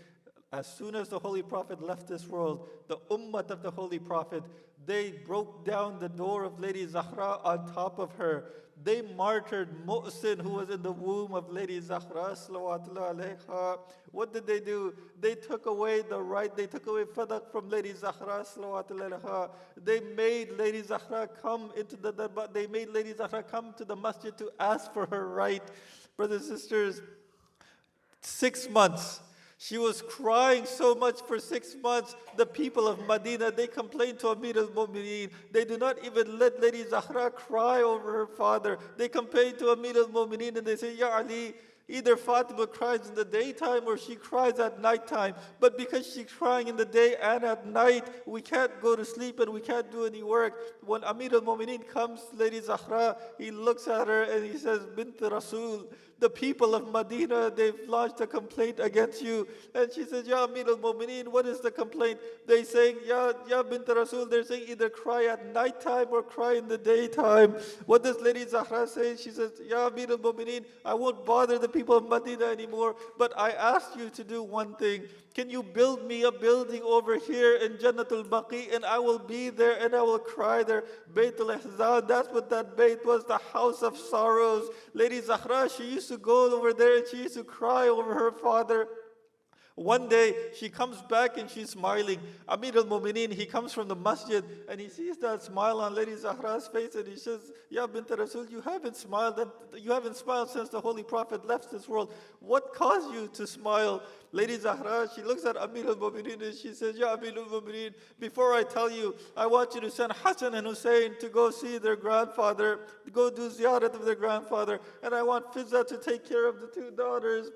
As soon as the Holy Prophet left this world, the ummah of the Holy Prophet, they broke down the door of Lady Zahra on top of her. They martyred Mu'sin, who was in the womb of Lady Zahra. What did they do? They took away the right, they took away fadak from Lady Zahra. They made Lady Zahra come into they made Lady Zahra come to the masjid to ask for her right. Brothers and sisters, 6 months. She was crying so much for 6 months. The people of Medina, they complained to Amir al-Mu'mineen. They do not even let Lady Zahra cry over her father. They complain to Amir al-Mu'mineen and they say, Ya Ali, either Fatima cries in the daytime or she cries at nighttime. But because she's crying in the day and at night, we can't go to sleep and we can't do any work. When Amir al-Mu'mineen comes to Lady Zahra, he looks at her and he says, Bint Rasul, the people of Medina, they've lodged a complaint against you. And she says, Ya Amir al-Mu'mineen, what is the complaint? They saying, Ya Bint Rasul, they're saying either cry at nighttime or cry in the daytime. What does Lady Zahra say? She says, Ya Amir al-Mu'mineen, I won't bother the people of Medina anymore, but I asked you to do one thing. Can you build me a building over here in Jannatul Baqi, and I will be there and I will cry there. Baytul Ihzan, that's what that bayt was, the house of sorrows. Lady Zahra, she used to go over there and she used to cry over her father. One day, she comes back and she's smiling. Amir al-Mu'mineen, he comes from the masjid and he sees that smile on Lady Zahra's face and he says, Ya bint Rasul, you haven't smiled since the Holy Prophet left this world. What caused you to smile? Lady Zahra, she looks at Amir al-Mu'mineen and she says, Ya Amir al-Mu'mineen, before I tell you, I want you to send Hassan and Hussein to go see their grandfather, to go do ziyarat of their grandfather, and I want Fizza to take care of the 2 daughters.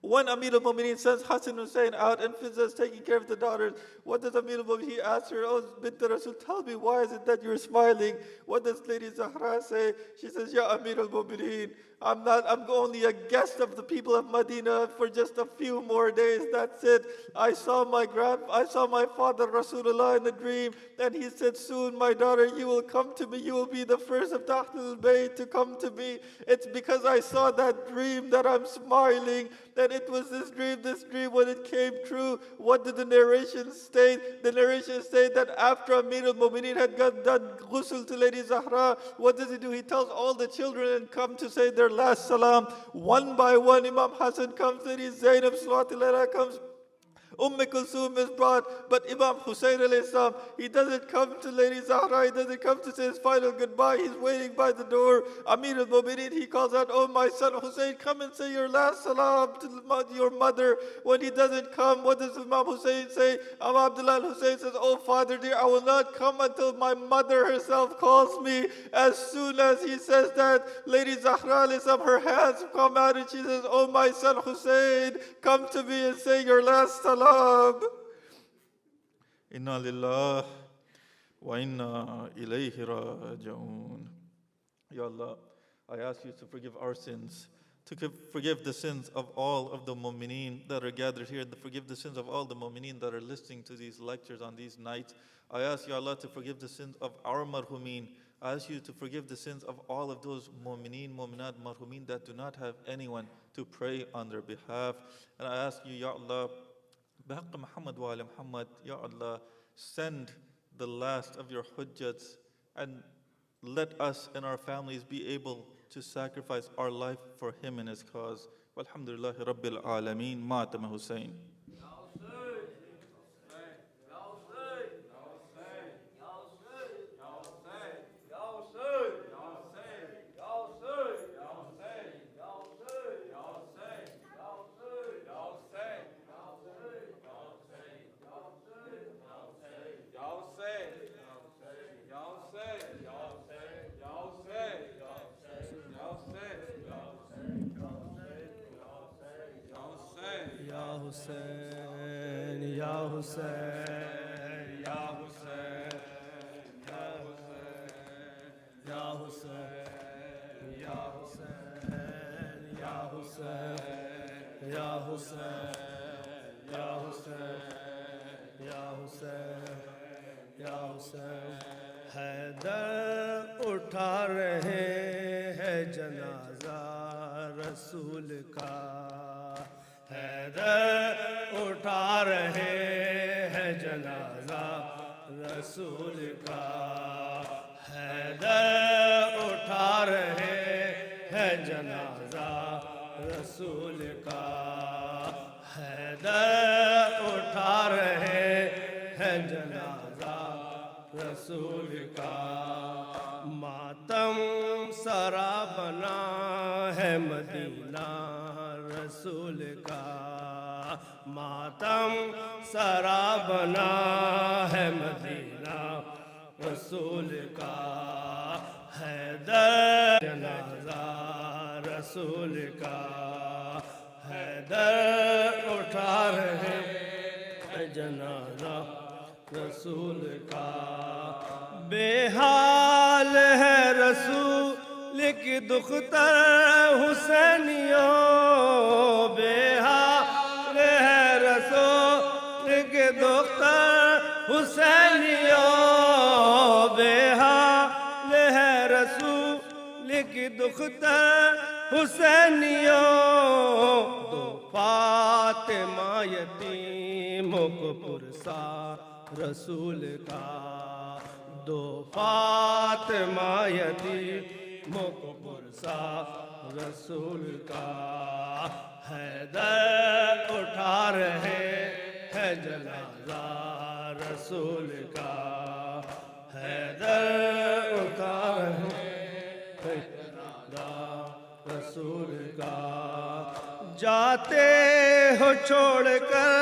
When Amir al-Mu'mineen sends Hassan Hussein out and Fizza is taking care of the daughters, what does Amir al-Mu'mineen, he asks her, Oh, Bint Rasul, tell me, why is it that you're smiling? What does Lady Zahra say? She says, Ya Amir al-Mu'mineen, I'm only a guest of the people of Medina for just a few more days. That's it. I saw my father Rasulullah in a dream, and he said, soon, my daughter, you will come to me. You will be the first of Ahlul Bayt to come to me. It's because I saw that dream that I'm smiling. And it was this dream, when it came true. What did the narration state? The narration state that after Amir al-Mu'mineen had done ghusl to Lady Zahra, what does he do? He tells all the children and come to say their last salam. One by one, Imam Hassan comes, Lady Zainab Sallallahu comes, Kulthum is brought, but Imam Hussein salam, he doesn't come to Lady Zahra, he doesn't come to say his final goodbye, he's waiting by the door. Amir al-Mu'mineen, he calls out, oh my son Hussein, come and say your last salam to your mother. When he doesn't come, what does Imam Hussein say? Imam Abdullah Hussein says, oh father dear, I will not come until my mother herself calls me. As soon as he says that, Lady Zahra, her hands come out and she says, oh my son Hussein, come to me and say your last salam. Inna lillah wa inna ilayhi raji'un. Ya Allah, I ask you to forgive our sins, to forgive the sins of all of the mu'mineen that are gathered here, and to forgive the sins of all the mu'mineen that are listening to these lectures on these nights. I ask you, Allah, to forgive the sins of our marhumeen, I ask you to forgive the sins of all of those mu'mineen, mu'minat, marhumin that do not have anyone to pray on their behalf. And I ask you, Ya Allah, bihaqq Muhammad wa ala Muhammad, Ya Allah, send the last of your hujjats and let us and our families be able to sacrifice our life for him and his cause. Walhamdulillahi Rabbil Alameen. Matam Hussein. Hussein, Ya Hussein, Ya Hussein, Ya Hussein, Ya Hussein, Ya Hussein, Ya Hussein, Ya Hussein, Ya Hussein, Ya Hussein. Haider اٹھا رہے ہیں جنازہ رسول کا، حیدر اٹھا رہے ہیں جنازہ رسول کا، حیدر اٹھا رہے ہیں جنازہ رسول کا، حیدر اٹھا رہے ہیں جنازہ رسول کا. ماتم سرا بنا ہے مدینہ رسول کا، ماتم سرا بنا ہے مدینہ رسول کا، حیدر جنازہ رسول کا، حیدر اٹھا رہے ہیں جنازہ رسول کا. بے حال ہے رسول کی دختر حسینیوں، بے حال ہے رسول کی دختر حسینیوں، بے حال ہے رسول کی دختر حسینیوں. دو فاطمہ یتیموں کو پرسا رسول کا، دو فاطمہ یتیموں کو پرسا رسول کا، حیدر اٹھا رہے ہیں جنازہ رسول کا، حیدر اٹھا رہے ہیں جنازہ رسول کا. جاتے ہو چھوڑ کر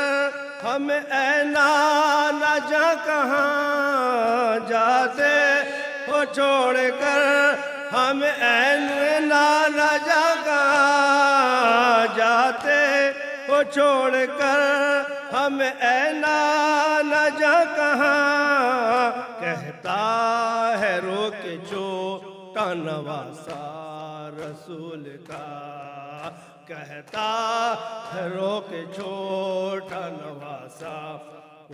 ہمیں اے نانا جا کہاں، جاتے ہو چھوڑ کر ہمیں اے نانا جا کہاں، جاتے ہو چھوڑ کر ہمیں اے نانا جا کہاں. کہتا ہے رو کے چھوٹا نواسا رسول کا، کہتا ہے رو کے چھوٹا نواسا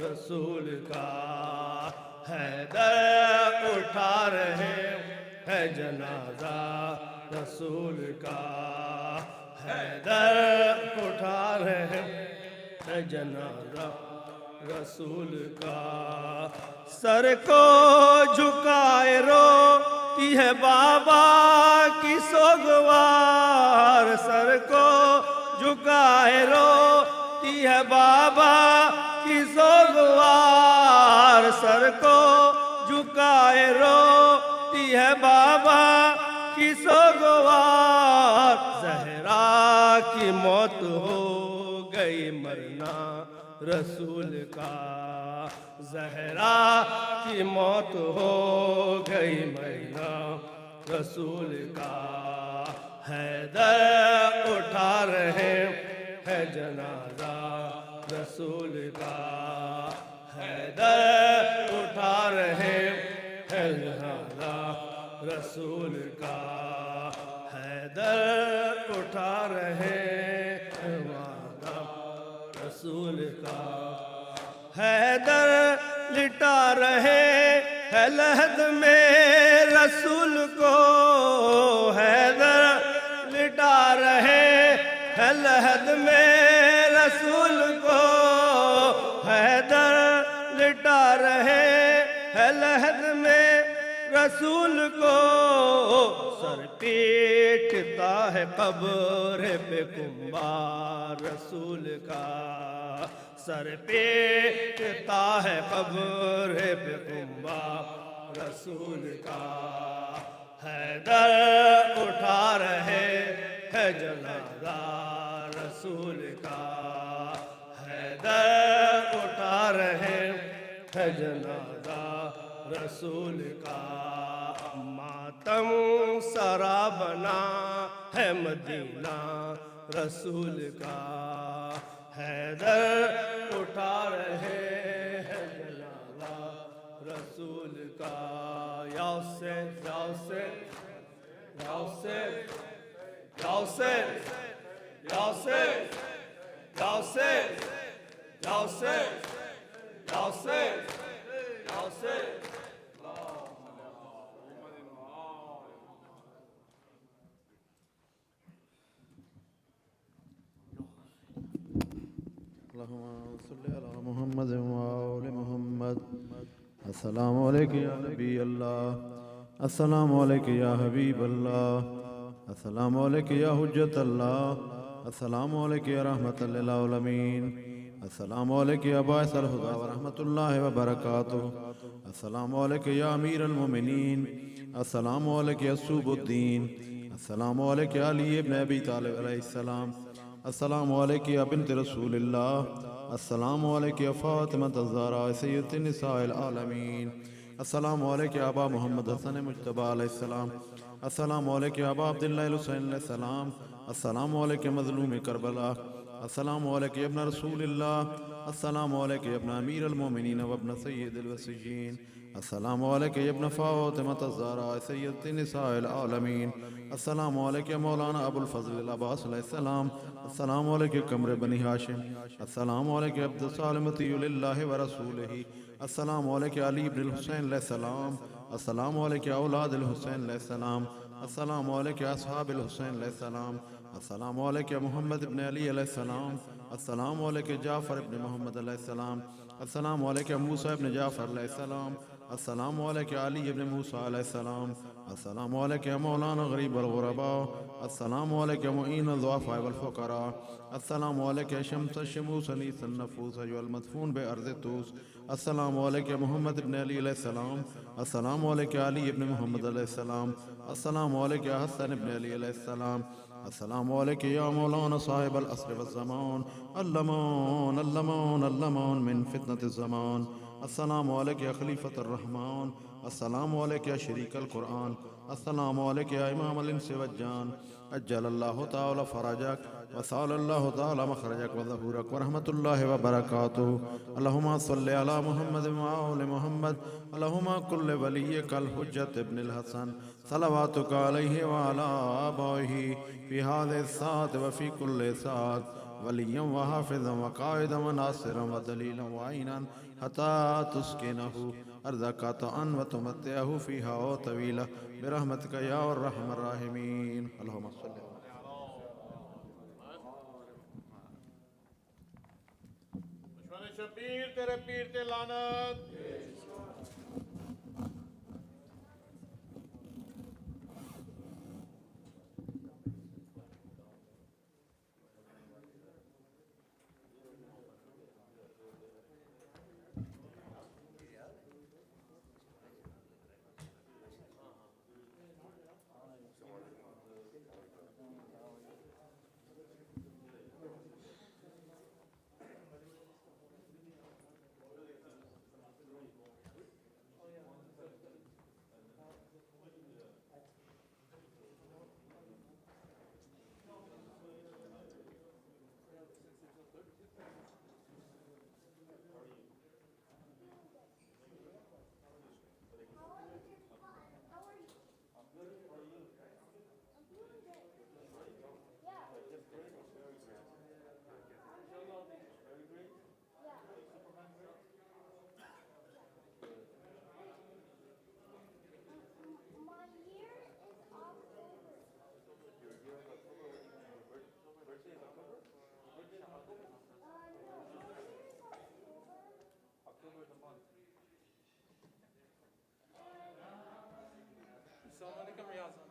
رسول کا، حیدر اٹھا رہے ہیں جنازہ رسول کا، حیدر اٹھا رہے ہیں جنازہ رسول کا. سر کو جھکائے روتی ہے بابا کی سوگوار، سر کو جھکائے روتی ہے بابا کی سوگوار، سر کو جھکائے روتی ہے بابا کی سوگوار. زہرا کی موت ہو گئی مرنا رسول کا، زہرا کی موت ہو گئی مرنا رسول کا، حیدر اٹھا رہے ہیں جنازہ رسول کا، حیدر اٹھا رہے ہیں جنازہ رسول کا، حیدر اٹھا رہے ہیں جنازہ رسول کا. حیدر لٹا رہے ہے لحد میں رسول کو حیدر لٹا رہے ہے لحد میں رسول کو حیدر لٹا رہے ہے لحد میں رسول کو سر پیٹتا ہے قبر پہ کنبہ رسول کا سر پیٹتا ہے قبر پہ کنبہ رسول کا حیدر اٹھا رہے ہے جنازہ رسول کا حیدر اٹھا رہے ہے جنازہ رسول کا ماتم سرا بنا ہے مدینہ رسول کا حیدر اٹھا رہے ہیں جنازہ رسول کا یا حسین یا حسین یا حسین یا حسین یا حسین یا حسین یا حسین یا حسین یا حسین اللهم صل على محمد وآل محمد السلام عليك يا نبي الله السلام عليك يا حبيب الله السلام عليك يا حجة الله السلام عليك يا رحمة للعالمين السلام عليك يا باعث الهدى ورحمة الله وبركاته السلام عليك يا أمير المؤمنين السلام عليك يا صوب الدين السلام عليك يا علي ابن أبي طالب عليه السلام السلام عليك يا بنت رسول الله السلام عليك يا فاطمة الزهراء سيدة نساء العالمين السلام عليك يا أبا محمد حسن مجتبى عليه السلام السلام عليك يا أبا عبد الله الحسين عليه السلام السلام عليك يا مظلوم كربلاء السلام عليك يا ابن رسول الله السلام عليك يا ابن أمير المؤمنين وابن سيد الوسيين السلام عليك يا ابن فاطمة الزهراء سيدة نساء العالمين السلام عليك يا مولانا أبو الفضل العباس عليه السلام السلام عليك يا قمر بني هاشم السلام عليك يا عبد الصالمتي لله ورسوله السلام عليك يا علي بن الحسين عليه السلام السلام عليك يا أولاد الحسين عليه السلام السلام عليك يا أصحاب الحسين عليه السلام السلام عليك يا محمد بن علي عليه السلام السلام عليك يا جعفر بن محمد عليه السلام السلام عليك يا موسى بن جعفر عليه السلام السلام عليك يا علي بن موسى عليه السلام السلام عليك يا مولانا غريب الغرباء السلام عليك يا معين الضعفاء والفقراء السلام عليك يا شمس الشموس أنيس النفوس أيها المدفون بأرض الطوس السلام عليك يا محمد بن علي عليه السلام السلام عليك يا علي بن محمد عليه السلام السلام عليك يا حسن بن علي عليه السلام السلام عليك يا مولانا صاحب العصر والزمان اللمان اللمان اللمان من فتنة الزمان السلام عليك يا خليفة الرحمن السلام عليك يا شريك القرآن السلام عليك يا إمام الإنس والجان أجل الله تعالى فرجك وسأل الله تعالى مخرجك وظهورك ورحمة الله وبركاته اللهم صل على محمد وآل محمد اللهم كل وليك الحجة ابن الحسن صلواتك عليه وعلى آبائه في هذه الساعة وفي كل ساعة وليا وحافظا وقائدا وناصرا ودليلا وعينا حتى تسكنه أرضك طوعا وتمتعه فيها طويلا برحمتك يا أرحم الراحمين اللهم صل شبیر تیرے پیر تے لعنت Assalamu alaikum, Riyaz.